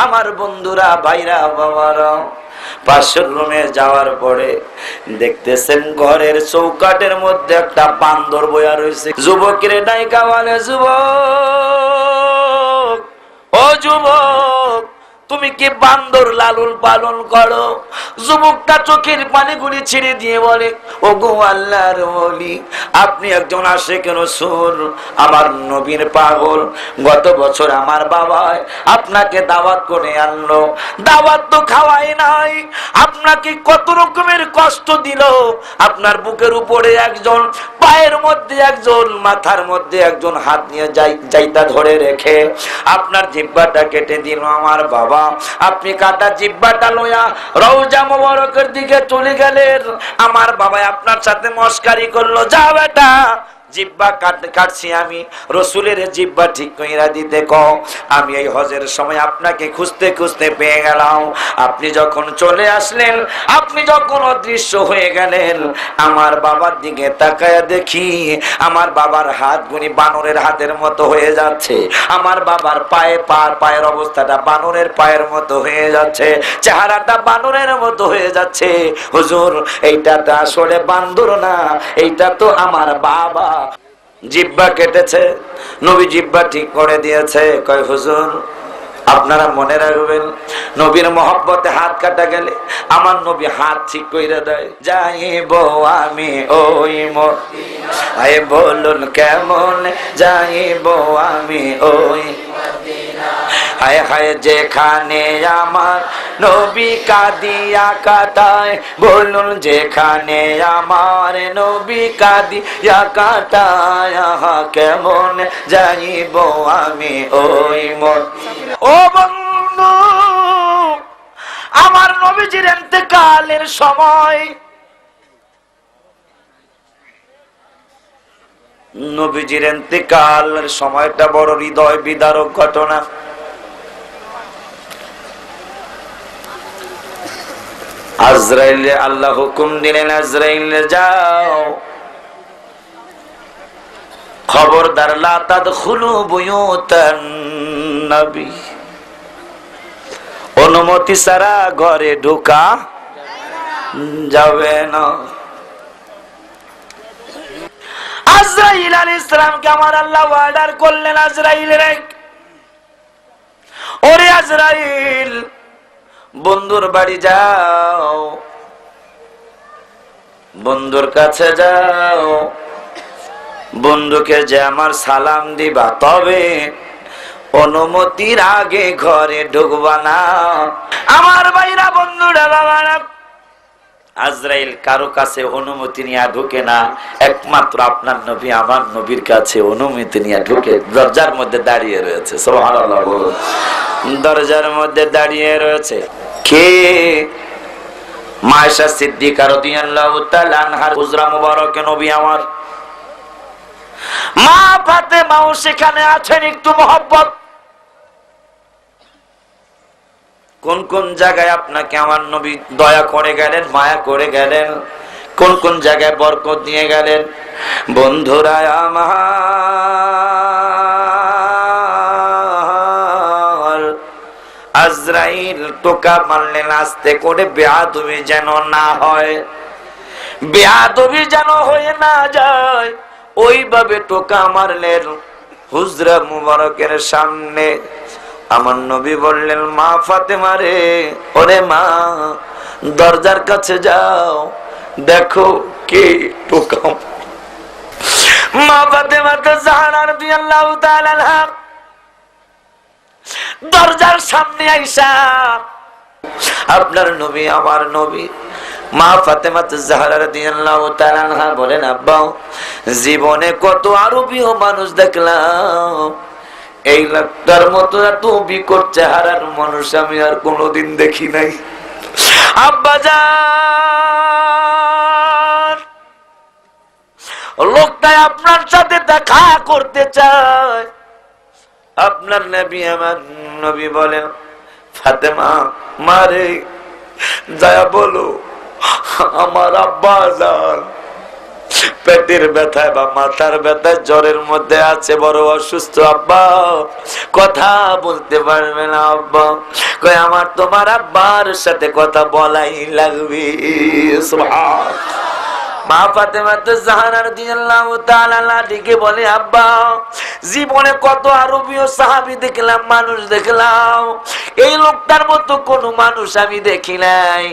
আমার বন্ধুরা, ভাইরা, বাবারা, পাশের রুমে যাওয়ার পরে দেখতেছেন ঘরের চৌকাটের মধ্যে একটা বান্দর বয়া রয়েছে। যুবকের ডাইকা বলে, যুবক, ও যুবক, তুমি কি বান্দর লালন পালন করো? যুবকটা চোখের পানিগুলি ছেড়ে দিয়ে বলে, ওগো আল্লাহর ওলি, আপনি একজন আশিকে রাসূল, আমার নবীর পাগল। গত বছর আমার বাবা আপনাকে দাওয়াত করে আনলো, দাওয়াত তো খাওয়াই নাই, আপনাকে কত রকমের কষ্ট দিল। আপনার বুকের উপরে একজন, পায়ের মধ্যে একজন, মাথার মধ্যে একজন হাত নিয়ে যাইতা ধরে রেখে আপনার জিহ্বাটা কেটে দিল আমার বাবা। আপনি কাটা জিহ্বাটা লইয়া রওজা মুবারকের দিকে চলে গেলেন। আমার বাবা আপনার সাথে মস্কারি করলো, যা বেটা, জিহ্বা কাটছি আমি, রসুলের জিহ্বা ঠিক কইরা দিতে কও। আমি এই হজের সময় আপনাকে খুঁজতে খুঁজতে পেয়ে গেলাম। আপনি যখন চলে আসলেন, আপনি যখন অদৃশ্য হয়ে গেলেন, আমার বাবার দিকে তাকায়া দেখি আমার বাবার হাতগুলি বানরের হাতের মতো হয়ে যাচ্ছে। আমার বাবার পায়ের অবস্থাটা বানরের পায়ের মতো হয়ে যাচ্ছে, চেহারাটা বানরের মতো হয়ে যাচ্ছে। হুজুর, এইটা তো আসলে বান্দর না, এইটা তো আমার বাবা। জিহ্বা কেটেছে, নবী জিহ্বা ঠিক করে দিয়েছে। কয় হুজুর, আপনারা মনে রাখবেন, নবীর মহব্বতে হাত কাটা গেলে আমার নবী হাত ঠিক করে দেয়। যাইব আমি ওই মদিনা, আয় বলুন কেমন যাইব আমি ওই মদিনা, হায় হায় যেখানে আমার নবী কাঁদিয়া কাটায়, বলুন যেখানে আমার নবী কাঁদিয়া কাটায়, কেমন যাইব আমি ওই মদিনা। ও বন্ধু, আমার নবীজির ইন্তেকালের সময় নবীজির ইন্তেকালের সময়টা বড় হৃদয় বিদারক ঘটনা। আজরাইলে আল্লাহ হুকুম দিলেন, আজরাইলে যাও, খবরদার লা তাদখুলু বুয়ুতান নবী, অনুমতি ছাড়া ঘরে ঢোকা যাবে না। আজরাইল আলাইহিস সালামকে আমার আল্লাহ অর্ডার করলেন, আজরাইল রে, ওরে আজরাইল, বন্ধুর বাড়ি যাও, বন্ধুর কাছে যাও, বন্ধুকে যে আমার সালাম দিবা, তবে অনুমতির আগে ঘরে ঢুকবা না। আমার ভাইরা, বন্ধুরা, বাবারা, আজরাইল কারো কাছে অনুমতি নিয়ে ঢুকে না, একমাত্র আপনার নবী আমার নবীর কাছে অনুমতি নিয়ে ঢুকে। দরজার মধ্যে দাঁড়িয়ে রয়েছে, সুবহানাল্লাহ বলুন, দরজার মধ্যে দাঁড়িয়ে রয়েছে কে? মায়েশা সিদ্দিকা রাদিয়াল্লাহু তাআলা আনহার হুজরা মুবারকে নবী আমার মা ফাতেমাও সেখানে আছেন। একটু মহব্বত, কোন কোন জায়গায় আপনাকে আমার নবী দয়া করে গেলেন, মায়া করে গেলেন, কোন কোন জায়গায় বরকত দিয়ে গেলেন। বন্ধুরা আমার, আজরাইল টোকা মারলেন আস্তে করে, বেয়াদবি যেন না হয়, বেয়াদবি যেন হয়ে না যায়, ওইভাবে টোকা মারলেন হুজরা মুবারকের সামনে। আমার নবী বললেন, মা ফাতেমা রে, ওরে মা, দরজার কাছে যাও, দেখো কে টোকা। মা ফাতেমা জাহরা রাদিয়াল্লাহু তাআলা আনহা দরজার সামনে আইসা আপনার নবী আমার নবী মা ফাতেমা জাহরা রাদিয়াল্লাহু তাআলা আনহা বলেন, আব্বা, জীবনে কত আরবীয় মানুষ দেখলাম, এই লোকটার মতো এত বিকট চেহারার মানুষ আমি আর কোনোদিন দেখি নাই। আব্বা জান, লোকটা আপনার সাথে দেখা করতে চায়। আপনার নবী আমার নবী বলেন, ফাতেমা মারে, যায়া বলো আমার আব্বা জান পেটের ব্যথায় বা মাথার ব্যথায় জ্বরের মধ্যে আছে, বড় অসুস্থ আব্বা, কথা বলতে পারবে না আব্বা। কই আমার তোমার আব্বার সাথে কথা বলাই লাগবে। সুবহানাল্লাহ। মা ফাতেমা জাহরা রাদিয়াল্লাহু তাআলা আনহা ডেকে বলে, আব্বা, জীবনে কত আরবীয় সাহাবী দেখলাম, মানুষ দেখলাম, এই লোকটার মতো কোন মানুষ আমি দেখি নাই।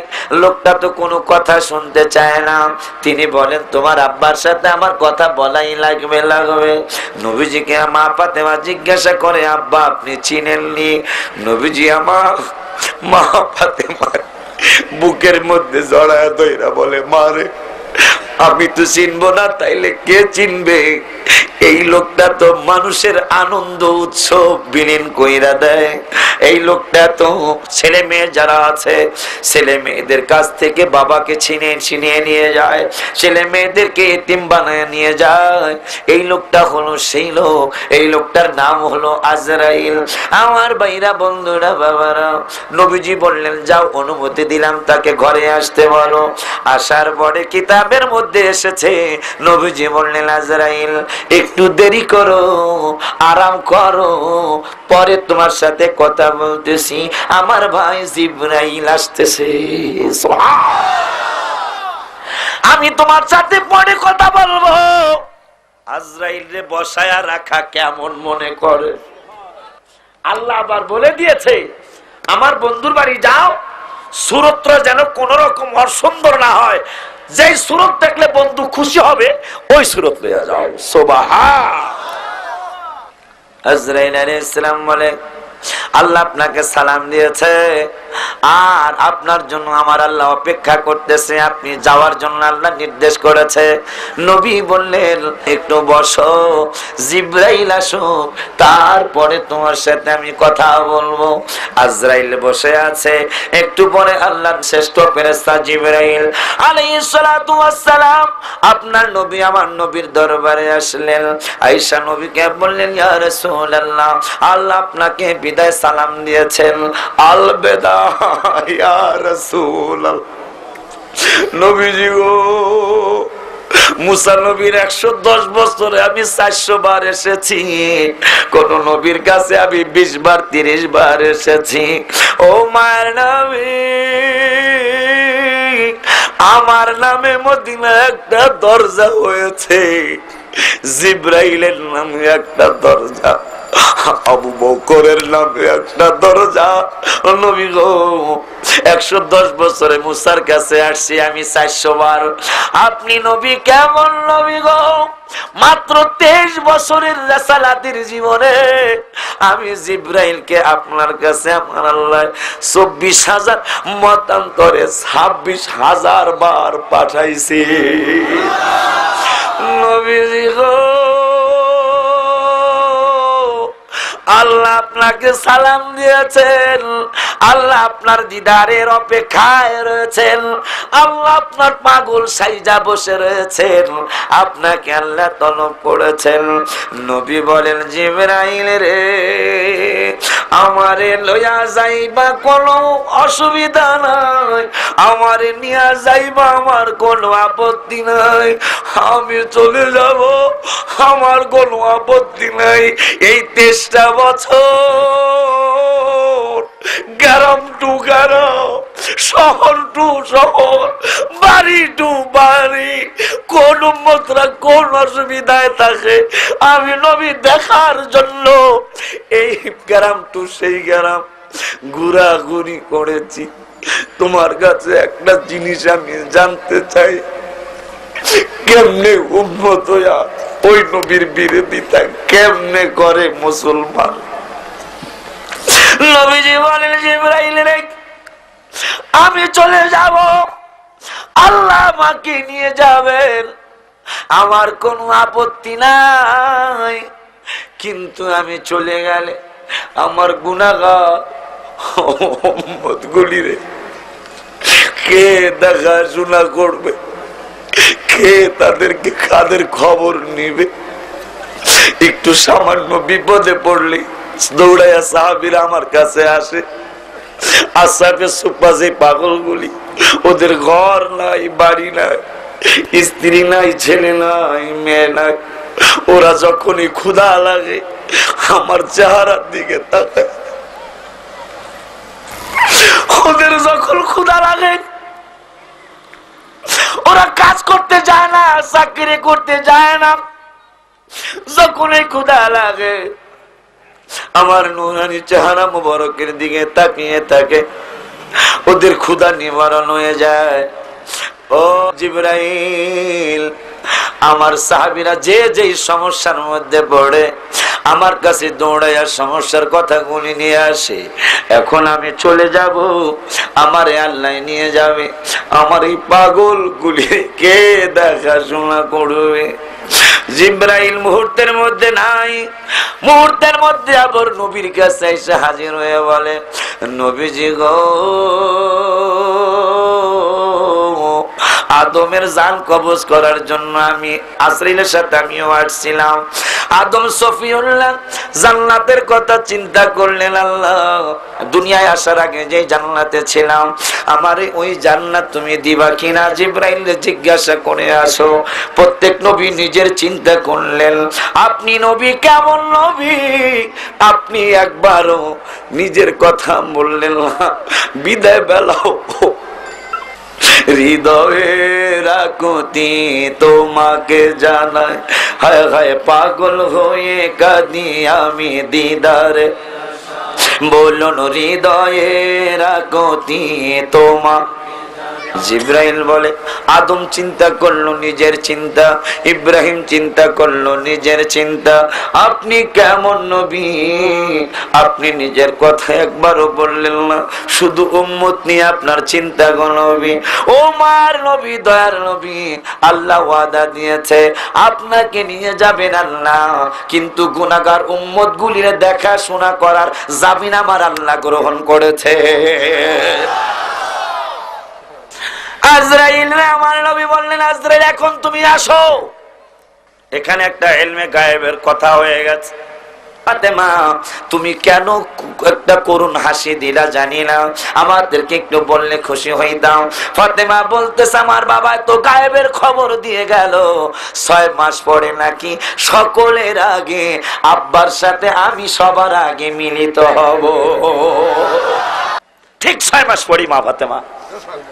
লোকটা তো কোনো কথা শুনতে চায় না। তিনি বলেন, তোমার আব্বার সাথে আমার কথা বলাই লাগবে। নবীজিকে মা ফাতেমা জিজ্ঞাসা করে, আব্বা আপনি চিনেননি? নবীজি আমার মা ফাতেমা বুকের মধ্যে জড়ায় ধইরা বলে, মা রে, আমি তো চিনবো না, তাইলে কে চিনবে? এই লোকটা তো মানুষের আনন্দ উৎসব বিলীন কইরা দেয়। এই লোকটা তো ছেলে মেয়ে যারা আছে, ছেলে মেয়েদের কাছ থেকে বাবাকে ছিনিয়ে নিয়ে যায়, ছেলে মেয়েদেরকে এতিম বানায় নিয়ে যায়। এই লোকটা হলো সেই লোক, এই লোকটার নাম হলো আজরাইল। আমার ভাইরা, বন্ধুরা, বাবারা, নবীজি বললেন, যাও, অনুমতি দিলাম, তাকে ঘরে আসতে বলো। আসার পরে কিতাবের মধ্যে এসেছে, নবীজি বললেন, আজরাইল একটু দেরি করো, আরাম করো, পরে তোমার সাথে কথা বলতেছি, আমার ভাই জিবরাইল আসতেছে, আমি তোমার সাথে পরে কথা বলবো। আজরাইল রে বসায়া রাখা কেমন মনে করে? আল্লাহ আবার বলে দিয়েছে, আমার বন্ধুর বাড়ি যাও, সুরতটা যেন কোন রকম অসুন্দর না হয়, যে সুরত দেখলে বন্ধু খুশি হবে ওই সুরত লইয়া যাও। সুবহান। আজরাইল আলাইহিস সালাম বলে, আল্লাহ আপনাকে সালাম দিয়েছে, আর আপনার জন্য আমার আল্লাহ অপেক্ষা করতেছে, আপনি যাওয়ার জন্য আল্লাহ নির্দেশ করেছে। নবী বললেন একটু বসো, জিবরাইল আসুক, তারপরে তোমার সাথে আমি কথা বলবো। আজরাইল বসে আছে, একটু পরে আল্লাহর শ্রেষ্ঠ ফেরেশতা জিবরাইল আলাইহিস সালাতু ওয়াস সালাম আপনার নবী আমার নবীর দরবারে আসলেন। আয়েশা নবীকে বললেন, ইয়া রাসূলুল্লাহ, আল্লাহ আপনাকে বিদায় সালাম দিয়েছেন। আলবেদা ইয়া রাসূলুল্লাহ। নবীজি গো, মুসা নবীর 110 বছরে আমি 400 বার এসেছি, কোন নবীর কাছে আমি 20 বার 30 বার এসেছি। ও মায়ের নবী, আমার নামে মদিনা একটা দরজা হয়েছে, জিবরাইলের নামে একটা দরজা, আবু বকরের নামে একটা দরজা। নবী গো, 110 বছরে মুসার কাছে আসছি আমি 400 বার। আপনি নবী কেমন নবী গো, মাত্র 23 বছরের রাসালাতের জীবনে আমি জিবরাইলকে আপনার কাছে আমার আল্লাহ 24,000 মতান্তরে 26,000 বার পাঠাইছি। নবীজি গো, আল্লাহ আপনাকে সালাম দিয়েছেন, আল্লাহ আপনার দিদারের অপেক্ষায় রয়েছেন, আল্লাহ আপনার পাগল সাইজা বসে রয়েছেন, আপনাকে আল্লাহ তলব করেছেন। নবী বলেন, জিবরাইল রে, আমারে লইয়া যাইবা কোনো অসুবিধা নাই, আমারে নিয়ে যাইবা আমার কোনো আপত্তি নাই, আমি চলে যাব, আমার কোনো আপত্তি নাই। এই 23টা বছর গ্রাম টু গ্রাম, শহর টু শহর, বাড়ি টু বাড়ি, কোন মুদ্রা কোন অসুবিধায় থাকে আমি নবী দেখার জন্য এই গ্রাম টু সেই গ্রাম ঘোরাঘুরি করেছি। তোমার কাছে একটা জিনিস আমি জানতে চাই, কেমনে উম্মত হইয়া ওই নবীর বিরোধিতা কেমনে করে মুসলমান? নবীজি বলেন, জিবরাইল রে, আমি চলে যাব, আল্লাহ আমাকে নিয়ে যাবেন, আমার কোনো আপত্তি নাই, কিন্তু আমি চলে গেলে আমার গুনাহগার উম্মতগুলি রে কে দেখাশোনা করবে, কে তাদেরকে কাদের খবর নিবে? একটু সামান্য বিপদে পড়লে দৌড়াইয়া সাহাবীরা আমার কাছে আসে। আসাফে সুফা যে পাগলগুলি, ওদের ঘর নাই, বাড়ি নাই, স্ত্রী নাই, ছেলে নাই, মেয়ে নাই, ওরা যখনই ক্ষুধা লাগে আমার চেহারার দিকে তাকায়। ওদের যখন ক্ষুধা লাগে ওরা কাজ করতে যায় না, চাকরি করতে যায় না, যখনই ক্ষুধা লাগে আমার নুরানি চেহারা মুবারকের দিকে তাকিয়ে থাকে, ওদের ক্ষুধা নিবারণ হয়ে যায়। ও জিবরাইল, আমার সাহাবীরা যে যেই সমস্যার মধ্যে পড়ে আমার কাছে দৌড়াইয়া সমস্যার কথাগুলি নিয়ে আসে। এখন আমি চলে যাব, আমার আল্লাহ নিয়ে যাবে, আমার এই পাগলগুলি কে দেখাশোনা করবে? জিবরাইল মুহূর্তের মধ্যে নাই, মুহূর্তের মধ্যে আবার নবীর কাছে এসে হাজির হয়ে বলে, নবীজি গো, আদমের জান কবজ করার জন্য আমি আজরাইলের সাথে আমিও আসছিলাম। আদম সফিউল্লাহ জান্নাতের কথা চিন্তা করলেন, আল্লাহ দুনিয়ায় আসার আগে যে জান্নাতে ছিলাম আমার ওই জান্নাত তুমি দিবা কিনা? জিবরাইল জিজ্ঞাসা করে আসো। প্রত্যেক নবী নিজের চিন্তা করলেন, আপনি নবী কেমন নবী, আপনি একবারও নিজের কথা বললেন না। বিদায় বেলাও হৃদয়ে রাখতি তোমাকে জানাই, হায় হায় পাগল হয়ে কাঁদি আমি দিদারে, বলুন হৃদয়ে রাখতি তোমা জিব্রাইল বলে, আদম চিন্তা করলো নিজের চিন্তা, ইব্রাহিম চিন্তা করলো নিজের চিন্তা, আপনি কেমন নবী? আপনি নিজের কথা একবারও বললেন না, শুধু উম্মত নিয়ে আপনার চিন্তা গো নবী। ও মার নবী, দয়ার নবী, আল্লাহ ওয়াদা দিয়েছে আপনাকে নিয়ে যাবেন আল্লাহ, কিন্তু গুনাহগার উম্মত গুলির দেখাশোনা করার জামিন আমার আল্লাহ গ্রহণ করেছে। আজরাইল, আমার নবী বললেন, আজরাইল এখন তুমি আসো। এখানে একটা ইলমে গায়েবের কথা হয়ে গেছে। ফাতেমা, তুমি কেন একটা করুণ হাসি দিলা জানি না, আমাদেরকে একটু বললে খুশি হইতাম। ফাতেমা বলতেছে, আমার বাবা তো গায়েবের খবর দিয়ে গেল 6 মাস পরে নাকি সকলের আগে আব্বার সাথে আমি সবার আগে মিলিত হব। ঠিক 6 মাস পরে মা ফাতেমা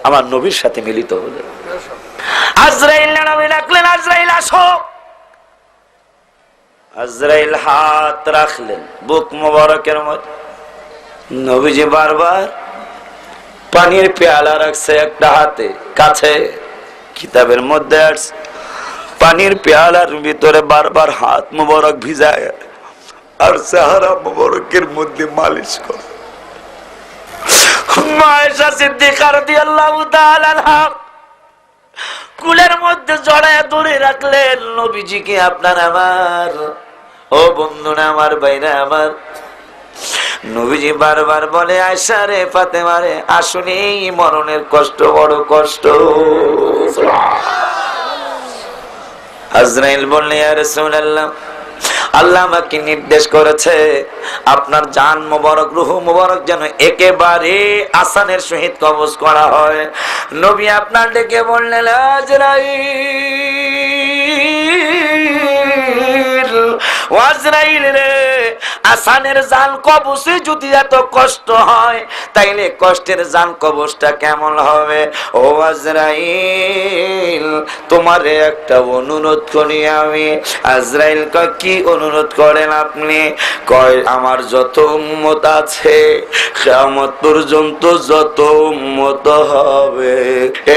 আমার নবীর সাথে মিলিত হলেন। আজরাইল নবী ডাকলেন, আজরাইল আসো। আজরাইল হাত রাখলেন বুক মোবারকের মধ্যে। নবীজি বারবার পানির পেয়ালা রাখছে একটা হাতে কাছে, কিতাবের মধ্যে আসছে পানির পেয়ালার ভিতরে বারবার হাত মোবারক ভিজায় আর চেহারা মোবারকের মধ্যে মালিশ করে। মায়েশা সিদ্দিকা রাদিয়াল্লাহু তাআলা আনহা কুলের মধ্যে জড়ায় ধরে রাখলেন নবীজিকে। আপনার আমার, ও বন্ধুরা আমার, ভাইরা আমার, নবীজি বারবার বলে, আয়েশা রে, ফাতেমা রে, আসলে মরণের কষ্ট বড় কষ্ট। আজরাইল বললেন, ইয়া রাসূলুল্লাহ, আল্লাহ আমাকে নির্দেশ করেছে আপনার জান মোবারক, রূহ মোবারক যেন একেবারে আসানের সহিত কবজ করা হয়। নবী আপনার ডেকে বললেন, আজরাইল, আজরাইল রে, আসানের জান কবজে যদি এত কষ্ট হয়, তাইলে কষ্টের জান কবজটা কেমন হবে? ও আজরাইল, তোমারে একটা অনুরোধ করি আমি। আজরাইল কয়, কি অনুরোধ করেন আপনি? কয়, আমার যত উম্মত আছে কিয়ামত পর্যন্ত যত উম্মত হবে,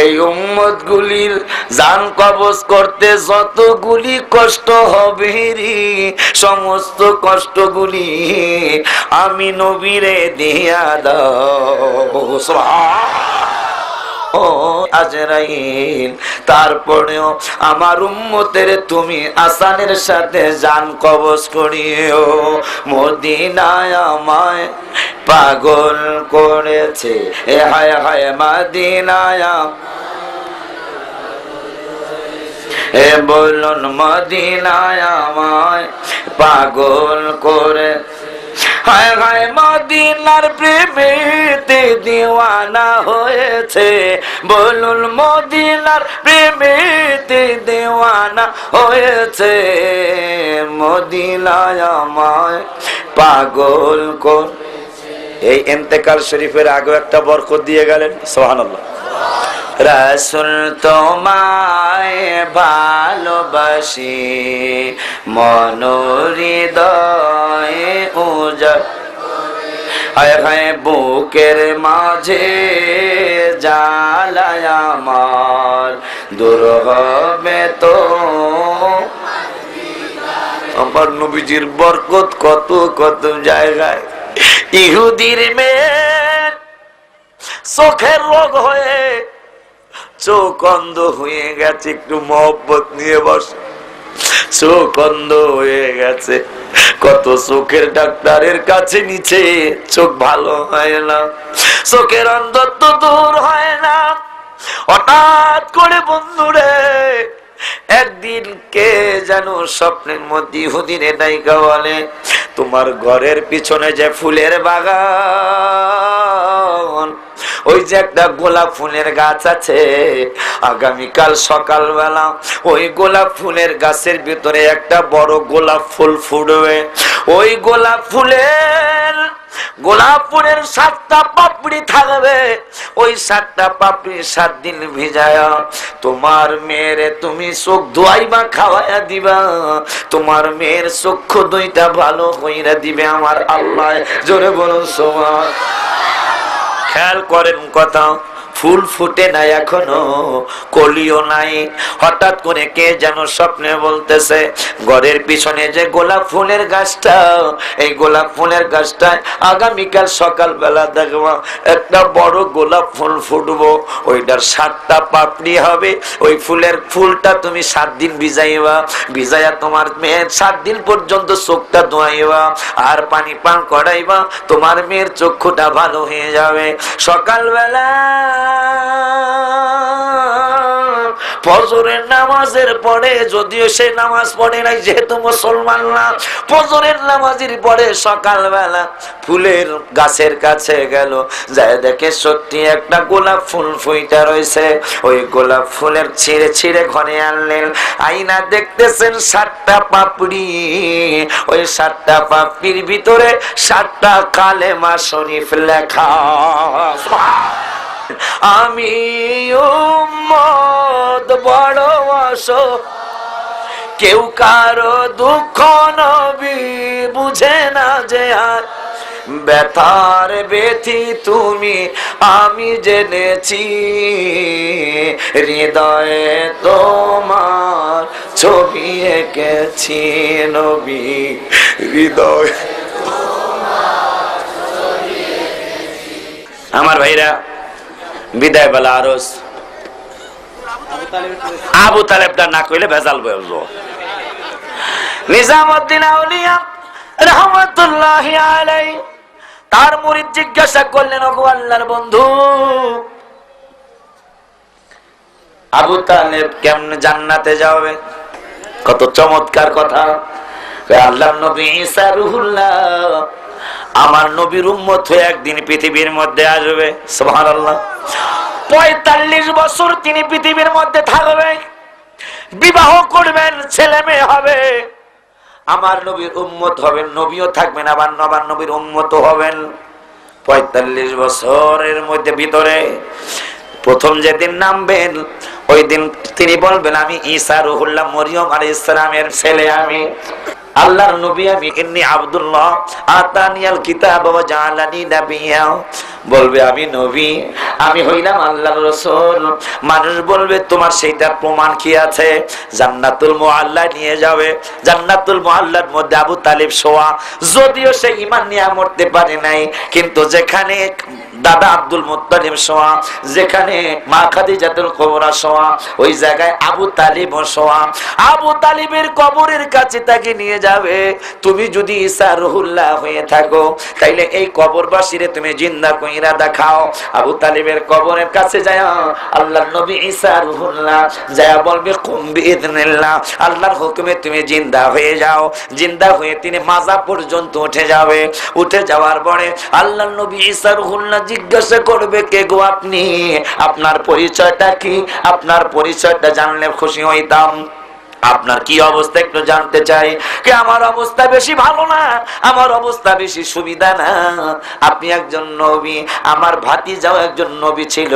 এই উম্মত গুলির জান কবজ করতে যতগুলি কষ্ট হবে রে, সমস্ত কষ্টগুলি আমি নবীরে দিয়া দাও। ও আজরাইল, তারপরেও আমার উম্মতের তুমি আসানের সাথে জান কবজ করিও। মদিনায় আমায় পাগল করেছে, এ হায় হায় মদিনায়, এ বলুন মদিনায় আমায় পাগল করে, হায় হায় মদিনার প্রেমেতে দিওয়ানা হয়েছে, বলুন মদিনার প্রেমেতে দিওয়ানা হয়েছে, মদিনায় আমায় পাগল কর। এই ইন্তেকাল শরীফের আগে একটা বরকত দিয়ে গেলেন, সুবহানাল্লাহ। রাসূল তোমায় ভালোবাসি মন হৃদয়ে উজাড়, হায় হায় বুকের মাঝে জ্বালায় আমার, দূর হবে তো। আমার নবীজির বরকত কত কত জায়গায়। ইহুদির মেয়ে চোখের রোগ হয়ে চোখ অন্ধ হয়ে গেছে, একটু মহব্বত নিয়ে বসে, চোখ অন্ধ হয়ে গেছে, কত চোখের ডাক্তারের কাছে নিচে চোখ ভালো হয় না, চোখের অন্ধত্ব দূর হয় না। হঠাৎ করে বন্ধুরে একদিন কে যেন স্বপ্নের মধ্যে ইহুদিরে ডাইকা বলে, তোমার ঘরের পিছনে যে ফুলের বাগান, ওই যে একটা গোলাপ ফুলের গাছ আছে, আগামীকাল সকালবেলা ওই গোলাপ ফুলের গাছের ভিতরে একটা বড় গোলাপ ফুল ফুটবে। ওই গোলাপ ফুলের 7টা পাপড়ি থাকবে, ওই 7টা পাপড়ি 7 দিন ভিজায়া তোমার মেয়েরে তুমি চোখ ধোয়াইবা, খাওয়াইয়া দিবা, তোমার মেয়ের চক্ষু 2টা ভালো হইরা দিবে আমার আল্লাহ। জোরে বলুন সুবহান। খেয়াল করেন কথা, ফুল ফুটে নাই এখনো, কলিও নাই। হঠাৎ করে কে যেন স্বপ্নে বলতেছে ঘরের পিছনে যে গোলাপ ফুলের গাছটা, এই গোলাপ ফুলের গাছটায় আগামীকাল সকালবেলা দেখবো একটা বড় গোলাপ ফুল ফুটবো, ওইটার 7টা পাপড়ি হবে। ওই ফুলটা তুমি 7 দিন ভিজাইবা, ভিজাইয়া তোমার মেয়ের 7 দিন পর্যন্ত চোখটা ধোয়াইবা আর পানি পান করাইবা, তোমার মেয়ের চক্ষুটা ভালো হয়ে যাবে। সকালবেলা ফজরের নামাজের পরে, যদিও সে নামাজ পড়ে নাই যেহেতু মুসলমান না, ফজরের নামাজের পরে সকালবেলা ফুলের গাছের কাছে গেল, যায় দেখে সত্যি একটা গোলাপ ফুল ফুইটা রয়েছে। ওই গোলাপ ফুলের ছিঁড়ে ছিঁড়ে ঘরে আনলেন, আইনা দেখতেছেন 7টা পাপড়ি। ওই 7টা পাপড়ির ভিতরে 7টা কালেমা শরীফ লেখা। আমি উম্মত বড় অসহায়, কেউ কারো দুঃখ নবী বুঝে না যে আর, ব্যথার ব্যথি তুমি আমি জেনেছি, হৃদয়ে তোমার ছবি এঁকেছি নবী, হৃদয়। আমার ভাইরা, বিদায় বেলা আরজ আবু তালেবটা না কইলে ভেজাল বলবো। নিজামউদ্দিন আউলিয়া রাহমাতুল্লাহি আলাইহি তার মুরিদ জিজ্ঞাসা করলেন, ওগো আল্লাহর বন্ধু, আবু তালেব কেমনে জান্নাতে যাবে? কত চমৎকার কথা। আল্লাহর নবী ঈসা রূহুল্লাহ আমার নবীর উম্মত হয়ে একদিন পৃথিবীর মধ্যে আসবে। সুবহানাল্লাহ। 45 বছর তিনি পৃথিবীর মধ্যে থাকবেন, বিবাহ করবেন, ছেলে মেয়ে হবে, আমার নবীর উম্মত হবেন, নবীও থাকবেন, আবার নবীর উম্মত হবেন। 45 বছরের মধ্যে ভিতরে প্রথম যেদিন নামবেন ওই দিন তিনি বলবেন, আমি ঈসা রূহুল্লাহ মরিয়ম আলাইহিস সালামের ছেলে, আমি আল্লাহর নবী, আমি ইন্নী আব্দুল্লাহ আতানিয়াল কিতাব ওয়া জাআলানি নাবিয়্যা। বলবে আমি নবী, আমি হইলাম আল্লাহর রাসূল। মানুষ বলবে তোমার সেইটার প্রমাণ কি আছে? জান্নাতুল মুআল্লা নিয়ে যাবে, জান্নাতুল মুআল্লার মধ্যে আবু তালিব শোয়া, যদিও সে ঈমান নিয়ে মরতে পারে নাই, কিন্তু যেখানে দাদা আব্দুল মুত্তালিব শোয়া, যেখানে মা খাদিজাতুল কুবরা শোয়া, ওই জায়গায় আবু তালিব শোয়া। আবু তালিবের কবরের কাছে তাকে নিয়ে যাবে। তুমি যদি ঈসা রূহুল্লাহ হয়ে থাকো তাইলে এই কবরবাসীরে তুমি জিন্দা কইরা দেখাও। আবু তালিবের কবরের কাছে যায় আল্লাহর নবী ঈসা রূহুল্লাহ যায় বলবে, কুম বিইذনিল্লাহ, আল্লাহর হুকুমে তুমি জিন্দা হয়ে যাও। জিন্দা হয়ে তিনি মাজা পর্যন্ত উঠে যাবে। উঠে যাওয়ার পরে আল্লাহর নবী ঈসা রূহুল্লাহ জিজ্ঞাসা করবে, কে গো আপনি? আপনার পরিচয়টা কি? আপনার পরিচয়টা জানলে খুশি হইতাম। আপনার কি অবস্থা একটু জানতে চাই। কে আমার অবস্থা বেশি ভালো না, আমার অবস্থা বেশি সুবিধা না। আপনি একজন নবী, আমার ভাতিজাও একজন নবী ছিল।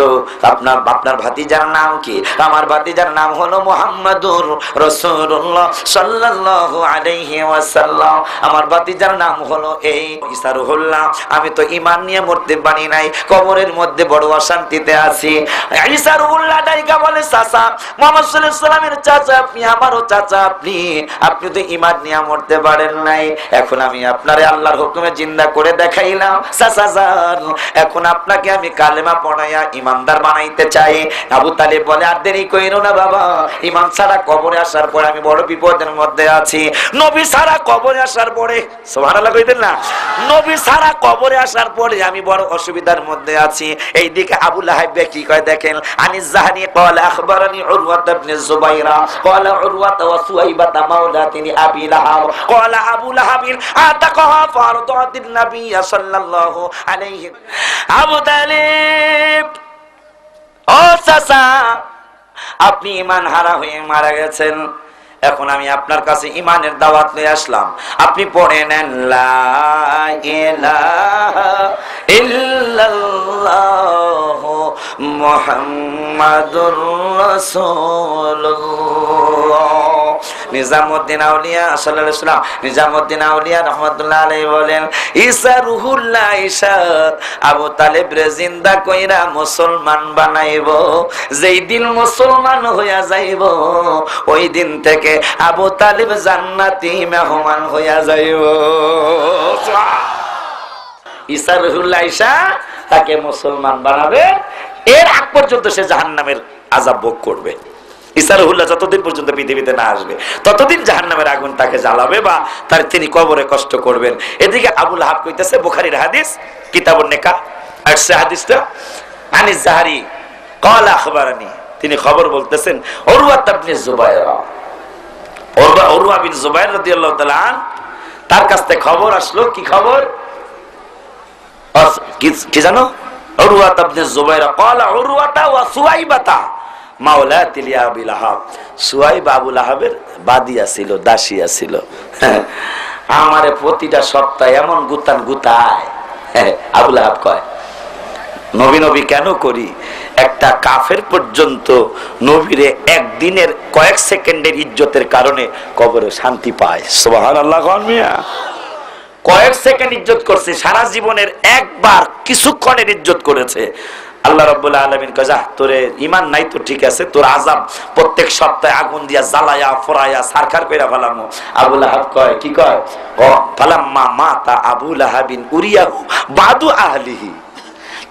আপনার ভাতিজার নাম কি? আমার ভাতিজার নাম হলো মুহাম্মাদুর রাসূলুল্লাহ সাল্লাল্লাহু আলাইহি ওয়াসাল্লাম। আমার ভাতিজার নাম হলো এই ঈসা রূহুল্লাহ। আমি তো ঈমান নিয়ে মরতে পারি নাই, কবরের মধ্যে বড় অশান্তিতে আছি। ঈসা রূহুল্লাহ ডাইকা বলে, চাচা, মুহাম্মদ সাল্লাল্লাহু আলাইহি ওয়াসাল্লামের চাচা আপনি, আমার চাচা আপনি তো ঈমান নিয়ে মরতে পারেন নাই। এখন আমি আপনারে আল্লাহর হুকুমে জিন্দা করে দেখাইলাম। চাচা যান, এখন আপনাকে আমি কালেমা পড়াইয়া ঈমানদার বানাইতে চাই। আবু তালিব বলে, আর দেরি কইরো না বাবা, ঈমান ছাড়া কবরে আসার পরে আমি বড় বিপদের মধ্যে আছি। নবী ছাড়া কবরে আসার পরে, সুবহানাল্লাহ কইতেন না, নবী ছাড়া কবরে আসার পরে আমি বড় অসুবিধার মধ্যে আছি। এইদিকে আবু লাহাব কি কয় দেখেন, আনিস জাহানি ক্বালা আখবারানি উরওয়া ইবনে যুবাইরা ক্বালা উরওয়া وسويبة مولات أبي لهب قال أبو لهب أعتقها فأرضعت النبي صلى الله عليه আবু তালিব, ও চাচা, আপনি ঈমান হারা হয়ে মারা গেছেন। এখন আমি আপনার কাছে ঈমানের দাওয়াত নিয়ে আসলাম। আপনি পড়ে নেন লা ইলাহা ইল্লাল্লাহ মুহাম্মাদুর রাসূলুল্লাহ, নিজামউদ্দিন আউলিয়া সাল্লাল্লাহু আলাইহি ওয়াসাল্লাম নিজামউদ্দিন আউলিয়া রাহমাতুল্লাহ আলাইহি বলেন, ঈসা রুহুল্লাহ, ঈসা আবু তালেব রে জিন্দা কইরা মুসলমান বানাইব। যেই দিন মুসলমান হইয়া যাইব ওই দিন থেকে আবু তালেব জান্নাতি মেহমান হইয়া যাইব। ঈসা রুহুল্লাহ, ঈসা তাকে মুসলমান বানাবে, এর আগ পর্যন্ত সে জাহান্নামের আযাব ভোগ করবে। ঈসা রুহুল্লাহ যতদিন পর্যন্ত পৃথিবীতে না আসবে ততদিন জাহান্নামের আগুন তাকে জ্বালাবে বা তিনি কবরে কষ্ট করবেন। এদিকে আবু লাহাব কইতেছে, বুখারীর হাদিস কিতাবুন নিকাহ আর সে হাদিসটা আনিস জাহরি قال اخبرني, তিনি খবর বলতেছেন উরওয়া ইবনে জুবাইর, উরওয়া বিন জুবাইর রাদিয়াল্লাহু তাআলা তার কাছ থেকে খবর আসলো। কি খবর? কি জানো? উরওয়া ইবনে জুবাইর قال উরওয়াতা ওয়া সুয়াইবাতা মাওলাতি আবি লাহাব। সুয়াইব আবু লাহাবের বাদিয়া ছিল, দাসিয়া ছিল। আমারে প্রতিটা সপ্তাহে এমন গুতান গুতায়। আবু লাহাব কয়, নবী নবী কেন করি? একটা কাফের পর্যন্ত নবীরে একদিনের কয়েক সেকেন্ডের ইজ্জতের কারণে কবরে শান্তি পায়। সুবহানাল্লাহ। কয়েক সেকেন্ড ইজ্জত করছে, সারা জীবনের একবার কিছুক্ষণের ইজ্জত করেছে। আল্লাহ রাব্বুল আলামিন কয়, যা তোরে ঈমান নাই তো ঠিক আছে, তোর আযাব প্রত্যেক সপ্তাহে আগুন দিয়া জ্বালায়া ফোরায়া সারখার কইরা ফেলামু। আবু লাহাব কয়, কি কয়? ও ফালাম্মা মাতা আবু লাহাবিন উরিয়াহু বাদু আহলিহি,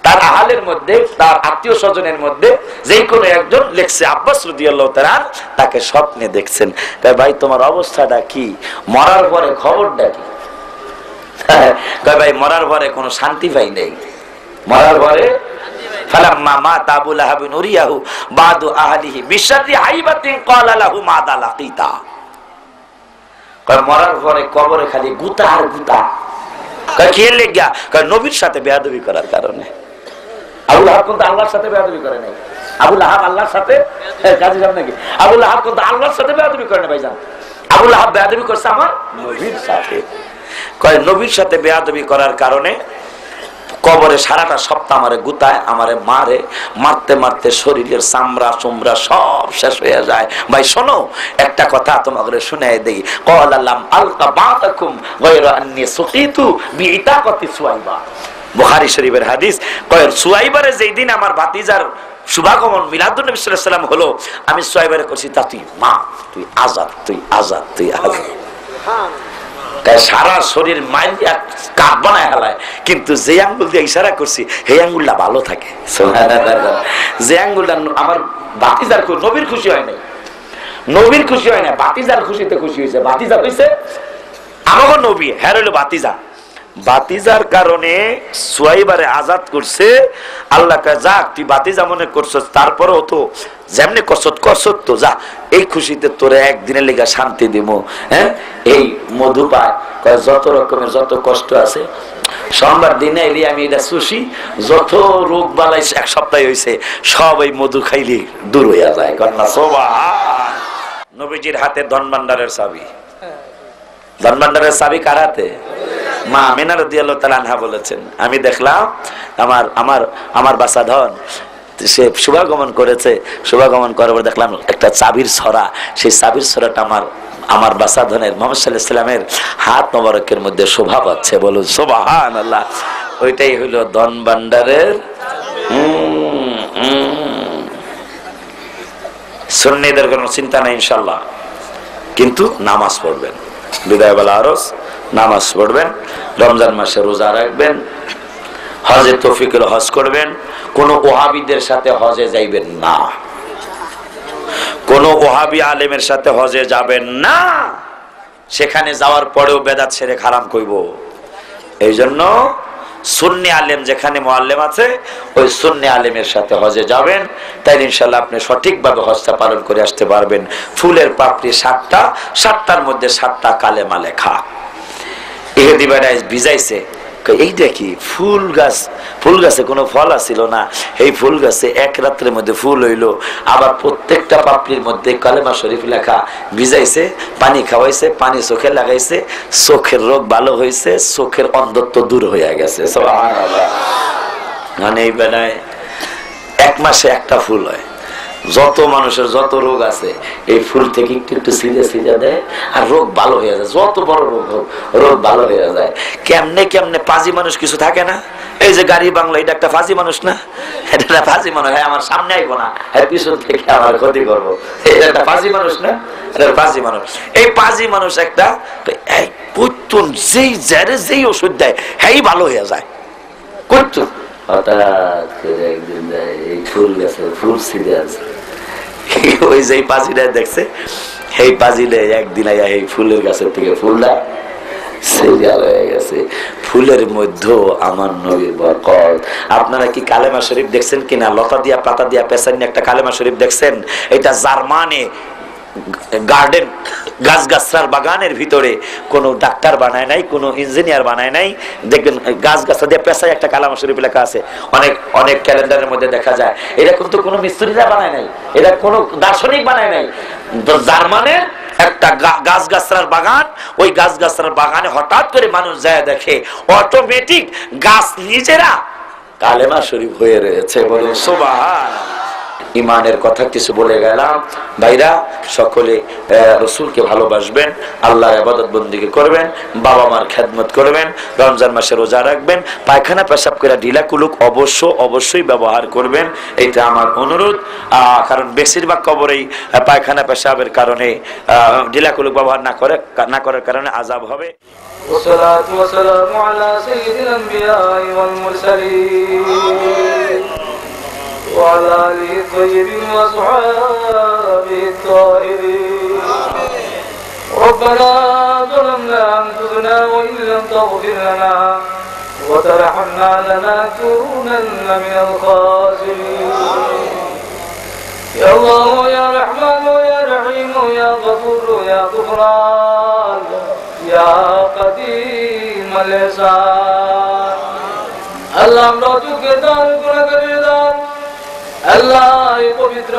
তার আহলের মধ্যে, তার আত্মীয় স্বজনের মধ্যে যেই কোনো একজন লেখছে, আব্বাস রাদিয়াল্লাহু তাআলা তাকে স্বপ্নে দেখছেন। কয়, ভাই তোমার অবস্থাটা কি? মরার পরে খবরটা কি? কয়, ভাই মরার পরে কোনো শান্তি পাই নাই। মরার পরে ফালাম্মা মাতা আবু লাহাবিন উরিয়াহু বাদু আহলিহি বিশাররি হাইবাতিন ক্বালা লাহু মাদা লাকিতা। কয়, মরার পরে কবরে খালি গুতা আর গুতা। কয়, কি লাগা? কয়, নবীর সাথে বেয়াদবি করার কারণে। আবু লাহাব কিন্তু আল্লাহর সাথে বেয়াদবি করে নাই। আবু লাহাব আল্লাহর সাথে কাজী সাহেব নাকি? আবু লাহাব কিন্তু আল্লাহর সাথে বেয়াদবি করে না ভাইজান। আবু লাহাব বেয়াদবি করছে আমার নবীর সাথে। কয়, নবীর সাথে বেয়াদবি করার কারণে কবরে সারাটা সপ্তাহ আমারে গুতায়, আমারে মারে, মারতে মারতে শরীরের চামড়া চুমড়া সব শেষ হয়ে যায়। ভাই শোনো, একটা কথা তোমাকে শুনাই দেই। ক্বালা লাম আলকা বাতাকুম গায়রা আন্নী সুকিতু বিইতাকাতি সুয়াইবা। বুখারী শরীফের হাদিস। কয়, সুয়াইবারে যেই দিন আমার ভাতিজার শুভাগমন মিলাদুন নবী সাল্লাল্লাহু আলাইহি ওয়াসাল্লাম হলো, আমি সুয়াইবারে কইছি, তা তুই মা, তুই আজাদ, তুই আজাদ, তুই আজাদ। সারা শরীর মাইল কাঠ বানায় হেলায়, কিন্তু যে আঙ্গুল দিয়ে ইশারা করছি সেই আঙ্গুলটা ভালো থাকে। যে আঙ্গুলটা আমার ভাতিজার নবীর খুশি হয় নাই, নবীর খুশি হয় না, ভাতিজার খুশিতে খুশি হয়েছে। ভাতিজা হয়েছে আমাকে নবী, হ্যাঁ হইলো ভাতিজা। ভাতিজার কারণে সুয়াইবারে আজাদ করছে। আল্লাহ কয়, যাক তুই ভাতিজা মনে করছস, তারপরেও তো যেমনি করছত করছত তো, যা এই খুশিতে তোরে একদিনের লেগে শান্তি দিব। হ্যাঁ, এই মধু পায়। কয়, যত রকমের যত কষ্ট আছে সোমবার দিনে এলি আমি এটা চুষি, যত রোগ বালাই এক সপ্তাহ হয়েছে সব এই মধু খাইলি দূর হইয়া যায়। কন্যা সুবহান। নবীজির হাতে ধনভাণ্ডারের চাবি। ধনভাণ্ডারের চাবি কার হাতে? মা আমিনা রাদিয়াল্লাহু তাআলা আনহা বলেছেন, আমি দেখলাম আমার আমার আমার বাসা ধন সে শুভাগমন করেছে, শুভাগমন করার পর দেখলাম একটা চাবির ছড়া, সেই চাবির ছড়াটা আমার বাসা ধনের মুহাম্মদ সাল্লাল্লাহু আলাইহি ওয়াসাল্লামের হাত মোবারকের মধ্যে শোভা পাচ্ছে। বলুন সুবহানাল্লাহ। ওইটাই হলো ধনভাণ্ডারের। সুন্নিদের কোনো চিন্তা নাই ইনশাআল্লাহ, কিন্তু নামাজ পড়বেন, বিদায়বেলা আরজ নামাজ পড়বেন, রমজান মাসে রোজা রাখবেন, হজে তৌফিকুল হজ করবেন। কোন ওহাবিদের সাথে হজে যাইবেন না, কোন ওহাবি আলেমের সাথে হজে যাবেন না। সেখানে যাওয়ার পরেও বেদাত ছেড়ে হারাম কইব। এই জন্য সুন্নি আলেম যেখানে মুআল্লিম আছে ওই সুন্নি আলেমের সাথে হজে যাবেন, তাই ইনশাআল্লাহ আপনি সঠিকভাবে হজটা পালন করে আসতে পারবেন। ফুলের পাপড়ি 7টা, 7টার মধ্যে 7টা কালেমা লেখা। ইহুদি বেড়ায় ভিজাইছে, এই দেখি ফুল গাছ, ফুল গাছে কোনো ফল আসিল না, এই ফুল গাছে এক রাত্রের মধ্যে ফুল হইলো। আবার প্রত্যেকটা পাপড়ির মধ্যে কালেমা শরীফ লেখা। ভিজাইছে, পানি খাওয়াইছে, পানি চোখে লাগাইছে, চোখের রোগ ভালো হয়েছে, চোখের অন্ধত্ব দূর হয়ে গেছে। মানে এই বেলায় 1 মাসে একটা ফুল হয়, যত মানুষের যত রোগ আছে এই ফুল থেকে একটু একটু ছিঁড়ে ছিঁড়ে দেয় আর রোগ ভালো হয়ে যায়। যত বড় রোগ হোক রোগ ভালো হয়ে যায়। কেমনে কেমনে পাজি মানুষ কিছু থাকে না? এই যে গাড়ি বাংলা, এটা একটা ফাজি মানুষ না? এটা ফাজি মানুষ। হ্যাঁ, আমার সামনে আইবো না, হ্যাঁ পিছন থেকে আমার ক্ষতি করবো। এটা একটা ফাজি মানুষ না? এটা পাজি মানুষ। এই পাজি মানুষ একটা যেই জারে যেই ওষুধ দেয় হ্যাঁ ভালো হয়ে যায়। করতো হঠাৎ করে একদিন এই ফুল গেছে, ফুল ছিঁড়ে আছে। ওই যে পাজিটা দেখছে, এই পাজিলে একদিন আইয়া এই ফুলের গাছের থেকে ফুলটা সিরিয়াল হয়ে গেছে। ফুলের মধ্যে আমার নবীর বরকত। আপনারা কি কালেমা শরীফ দেখছেন কিনা? লতা দিয়া পাতা দিয়া পেছানি একটা কালেমা শরীফ দেখছেন? এটা জার্মানে গার্ডেন গাছগাছরার বাগানের ভিতরে কোন ডাক্তার বানায় নাই, কোন ইঞ্জিনিয়ার বানায় নাই। দেখবেন গাছগাছা দিয়ে পেছায় একটা কালেমা শরীফ লেখা আছে। অনেক অনেক ক্যালেন্ডারের মধ্যে দেখা যায়। এটা কিন্তু কোনো মিস্ত্রিরা বানায় নাই, এটা কোনো দার্শনিক বানায় নাই। জার্মানের একটা গাছগাছরার বাগান, ওই গাছগাছরার বাগানে হঠাৎ করে মানুষ যায় দেখে অটোমেটিক গাছ নিজেরা কালেমা শরীফ হয়ে রয়েছে। বলুন সুবহানাল্লাহ। ইমানের কথা কিছু বলে গেলাম। ভাইরা সকলে রসুলকে ভালোবাসবেন, আল্লাহর ইবাদত বন্দেগী করবেন, বাবা মার খেদমত করবেন, রমজান মাসে রোজা রাখবেন, পায়খানা পেশাব করে ঢিলা কুলুক অবশ্যই ব্যবহার করবেন। এটা আমার অনুরোধ। কারণ বেশিরভাগ কবরেই পায়খানা পেশাবের কারণে ঢিলা কুলুক ব্যবহার না করার কারণে আযাব হবে। والصلاة والسلام على سيد الأنبياء والمرسلين وعلى آله الطيبين وأصحابه الطاهرين. ربنا ظلمنا أنفسنا وإن لم تغفر لنا وترحمنا لنكونن من الخاسرين. يا الله يا رحمن يا رحيم يا غفور يا غفران يا قديم الإحسان. আল্লাহ আমরা যুগে দান গুনাহগারের দান, আল্লাহ এই পবিত্র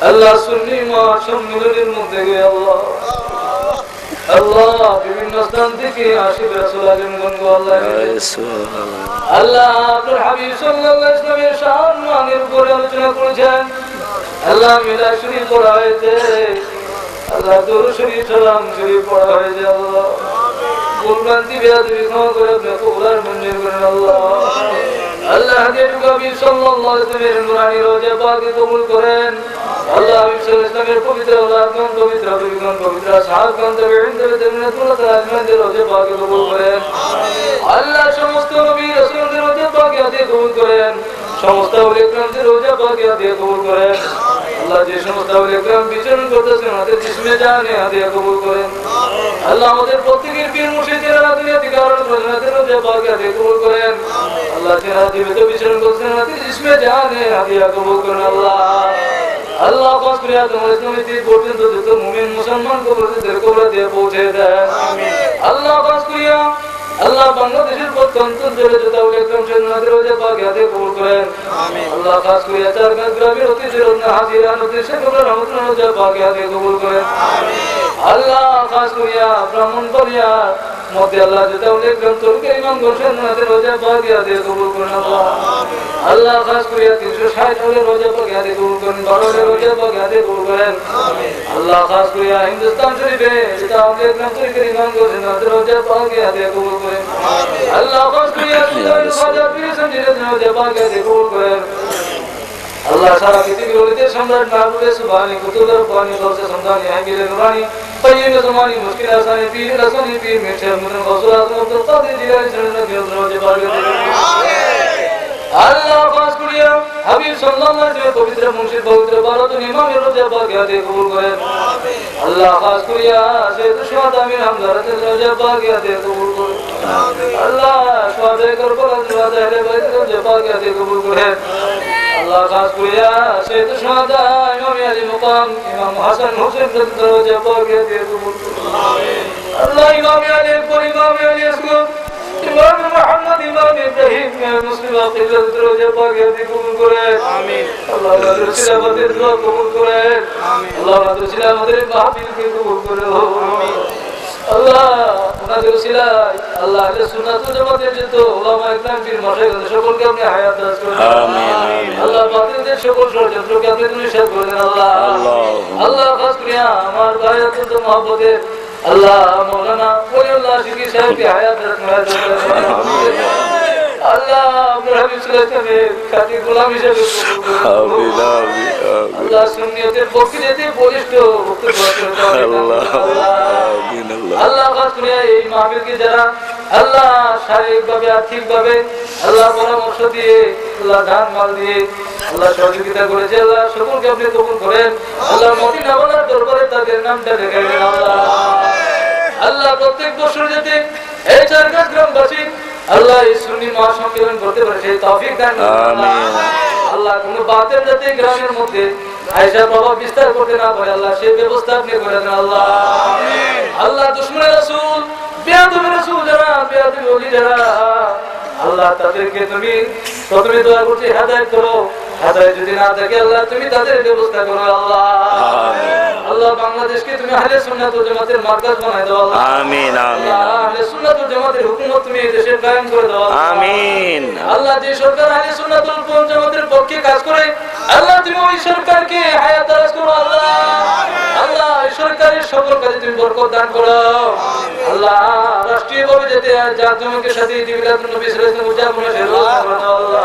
আল্লাহ সুন্নি মহাসম্মিলনের মধ্যে গিয়ে আল্লাহ বিভিন্ন স্থান থেকে আশিক রাসূল আজমগণ গো আল্লাহ আপনার হাবিব সাল্লাল্লাহু আলাইহি ওয়াসাল্লামের শান মানের উপরে আলোচনা করেছেন। আল্লাহ মিলাদ শরীফ পড়া হয়েছে, আল্লাহ দরুদ শরীফ সালাম শরীফ পড়া হয়েছে। আল্লাহ ভুলভ্রান্তি বেয়াদবি ক্ষমা করে আপনি কবুল মঞ্জুর করেন। আল্লাহ হাদিয়াত নবী সাল্লাল্লাহু আলাইহি ওয়াসাল্লামের নূরানি রওজা পাকে কবুল করেন। আল্লাহ হাবিব সাল্লাল্লাহু আলাইহি ওয়াসাল্লামের পবিত্র আওলাদগণ, পবিত্র বিবিগণ, পবিত্র সাহাবাগণ, তাবেঈন, তাবেঈনতুল্লাহ আজমাইনদের রওজা পাকে কবুল করেন। আল্লাহ সমস্ত নবী রাসূলদের রওজা পাকে হাদিয়া কবুল করেন। সমস্ত আউলিয়া কিরামদের রওজা পাকে হাদিয়া কবুল করেন। আল্লাহ যে সমস্ত আউলিয়া কিরাম বিচরণ করতেছেন হাতে জিসমে জানে হাদিয়া কবুল করেন। আল্লাহ আমাদের প্রত্যেকের পীর মুর্শিদের দুনিয়া থেকে আরো প্রয়োজনের রওজা পাকে হাদিয়া কবুল করেন। আল্লাহ যারা জীবিত বিচরণ করছেন হাতে জিসমে জানে হাদিয়া কবুল করেন। আল্লাহ খাস করে তোমার ইসলামী দিন পর্যন্ত যত মুমিন মুসলমান কবরদের কবর দিয়ে পৌঁছে দেন। আল্লাহ খাস করিয়া আল্লাহ বাংলাদেশের প্রত্যন্ত জেলে যত আউলিয়া কিরাম সেনাদের রওজা পাকে হাদিয়া কবুল করেন। আল্লাহ খাস করিয়া চারগাঁও গ্রামের অতি জিরোনা হাজিরা নদী শেখবুল রহমতুল্লাহ রওজা পাকে হাদিয়া কবুল করেন। আল্লাহ খাস করিয়া ব্রাহ্মণবাড়িয়া মধ্যে আল্লাহ যত আউলিয়া কিরাম তরুকে ইমাম গোসেন নদের রওজা পাকে হাদিয়া কবুল করেন। আল্লাহ খাস করিয়া 360 আউলিয়া রওজা পাকে হাদিয়া কবুল করেন। 12 রওজা পাকে হাদিয়া কবুল করেন। আল্লাহ খাস করিয়া হিন্দুস্তান শরীফে যত আউলিয়া কিরাম তরুকে ইমাম গোসেন নদের রওজা পাকে হাদিয়া কবুল করেন। আল্লাহ খাস করিয়া খাজা পীর সঞ্জিদের রওজা পাকে হাদিয়া কবুল করেন। আল্লাহ সারা পৃথিবীর ওলিদের সম্রাট মাহবুবে সুবহানি কুতুবের পানি দরজা সন্তানি হামিলে নুরানি তাইয়্যিব জামানি মুশকিল আসানি পীর রাসানি পীর মেশে মুরন গৌসুল আজম আব্দুল কাদের জিলানী সরনা দিওয়াজ পাকে আল্লাহ খাস করিয়া হাবিব সাল্লাল্লাহু আলাইহি ওয়াসাল্লাম পবিত্র মুর্শিদ পবিত্র বারত ইমামের রওজা পাকে হাদিয়া কবুল করেন। আল্লাহ খাস করিয়া সৈয়দ শুহাদা আমির হামজা রাদিয়াল্লাহু রওজা পাকে হাদিয়া কবুল করেন। আল্লাহ শুহাদা কারবালা শুহাদা আহলে বাইতের রওজা পাকে হাদিয়া কবুল করেন। আল্লাহ খাস করিয়া সৈয়দ শুহাদা ইমাম আলী মুকাম ইমাম হাসান হোসেন রাদিয়াল্লাহু রওজা পাকে হাদিয়া কবুল করেন। আল্লাহ ইমাম আলী আকবর ইমাম আলী আসগর ইমাম মুহাম্মদ ইমাম ইব্রাহিম মুসলিম আকিদার রওজা পাকে হাদিয়া কবুল করেন। আমিন। আল্লাহ রাসূলের আমাদের দোয়া কবুল করেন। আমিন। আল্লাহ রাসূলের আমাদের মাহফিলকে কবুল করেন। আমিন। আল্লাহ ওনাদের উসিলায় আল্লাহ আহলে সুন্নাত ওয়াল জামাতের যত উলামা ইকরাম পীর মাশায়েখ সকলকে আপনি হায়াত দান করুন। আমিন। আল্লাহ বাতিল শয়তানদের সকল ষড়যন্ত্রকে আপনি নিঃশেষ করে দেন আল্লাহ। আল্লাহ খাস করিয়া আমার ভাই অত্যন্ত মহব্বতের আল্লাহ মৌলানা ওলিউল্লাহ শিকি সাহেবকে হায়াত রাখেন আল্লাহ। আপনার হাবিব সাল্লাল্লাহু আলাইহি ওয়াসাল্লামের খাঁটি গোলাম হিসেবে কবুল করুন আল্লাহ। সুন্নিয়তের পক্ষে বলিষ্ঠ বক্তব্য আল্লাহ খাস করিয়া এই মাহফিলকে যারা আল্লাহ শারীরিকভাবে আর্থিকভাবে আল্লাহ পরামর্শ দিয়ে আল্লাহ দান মাল দিয়ে আল্লাহ সহযোগিতা করেছে আল্লাহ সকলকে আপনি কবুল করেন আল্লাহ। মদিনা ওয়ালার দরবারে তাদের নামটা লেখাই দেন আল্লাহ। আল্লাহ প্রত্যেক বছর যাতে এই চারঘাট গ্রামবাসী আল্লাহ এই সুন্নি মহাসম্মেলন করতে পারে সেই তৌফিক দান করুন আল্লাহ। কোন বাতের যাতে গ্রামের মধ্যে আয়েশা প্রভাব বিস্তার করতে না পারে আল্লাহ সেই ব্যবস্থা আপনি করে দেন আল্লাহ। আল্লাহ দুশমনে রাসূল বেয়াদব রাসূল যারা বেয়াদব ওলি যারা আল্লাহ তাদেরকে তুমি প্রথমে দোয়া করছি হেদায়েত করো, হেদায়েত যদি না থাকে আল্লাহ তুমি তাদের ব্যবস্থা করো আল্লাহ। আল্লাহ বাংলাদেশকে তুমি আহলে সুন্নাত ওয়াল জামাতের মার্কাজ বানায় দাও আল্লাহ। আমিন আমিন। আহলে সুন্নাত ওয়াল জামাতের হুকুমত তুমি এই দেশে কায়েম করে দাও আমিন। আল্লাহ যে সরকার আহলে সুন্নাত ওয়াল জামাতের পক্ষে কাজ করে আল্লাহ তুমি ওই সরকারকে হায়াত দারাজ করো আল্লাহ। আল্লাহ এই সরকারের সকল কাজে তুমি বরকত দান করো আল্লাহ। রাষ্ট্রীয়ভাবে যেতে জাতীয়তার সাথে মিলাদুন নবী সাল্লাল্লাহু আলাইহি ওয়াসাল্লাম উদযাপন করো আল্লাহ।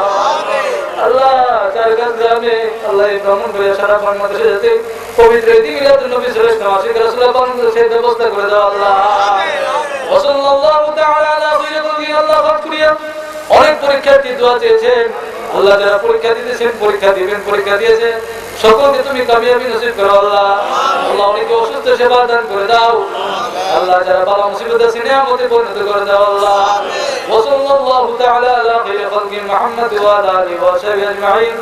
আল্লাহ চারঘাট গ্রামে আল্লাহ এই ভ্রমণ করে সারা বাংলাদেশে যেতে পবিত্র ঈদ মিলাদুন নবী সাল্লাল্লাহু আলাইহি ওয়াসাল্লাম আশিক রাসূলুল্লাহ সেই ব্যবস্থা করে দাও আল্লাহ। ওয়া সাল্লাল্লাহু তাআলা আলা খায়রি আল্লাহ ফাকরিয়া। অনেক পরীক্ষার্থী দোয়া চেয়েছেন আল্লাহ, যারা পরীক্ষা দিতেছেন পরীক্ষা দিবেন পরীক্ষা দিয়েছে সকলকে তুমি কামিয়াবি নসিব করো আল্লাহ। আল্লাহ অনেকে অসুস্থ সেবা দান করে দাও আল্লাহ। যারা বালা মুসিবত আছে নিয়ামতে পরিণত করে দাও আল্লাহ। ওয়া সাল্লাল্লাহু তাআলা আলা খায়রি খালকি মুহাম্মদ ওয়া আলা আলিহি ওয়া সাহবিহি আজমাইন।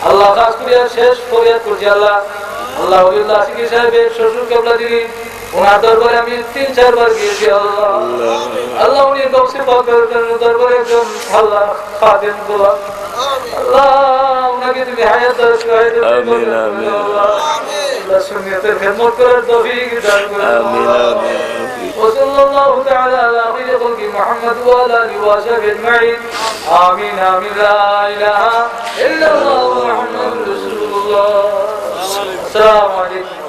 আল্লাহ খাস করে শেষ ফরিয়াদ করছি আল্লাহ। আল্লাহ ওলিউল্লাহ শিকি সাহেবের শ্বশুর কেবলা যিনি ওনার দরবারে আমি 3-4 বার গিয়েছি আল্লাহ। আল্লাহ উনি গৌসে পাকের দরবারে একজন আল্লাহ খাদেম গোলাম আল্লাহ উনাকে তুমি হায়াত দারাজ করে দাও আমিন আমিন। আল্লাহ সুন্নিয়তের খিদমত করার তৌফিক দান করুন আমিন আমিন। ওয়া সাল্লাল্লাহু তাআলা আলা খায়রি খালকি মুহাম্মদ ওয়া আলা আলিহি ওয়া সাহবিহি আজমাইন। আমিন আমিন। লা ইলাহা ইল্লাল্লাহু মুহাম্মাদুর রাসূলুল্লাহ। আসসালামু আলাইকুম।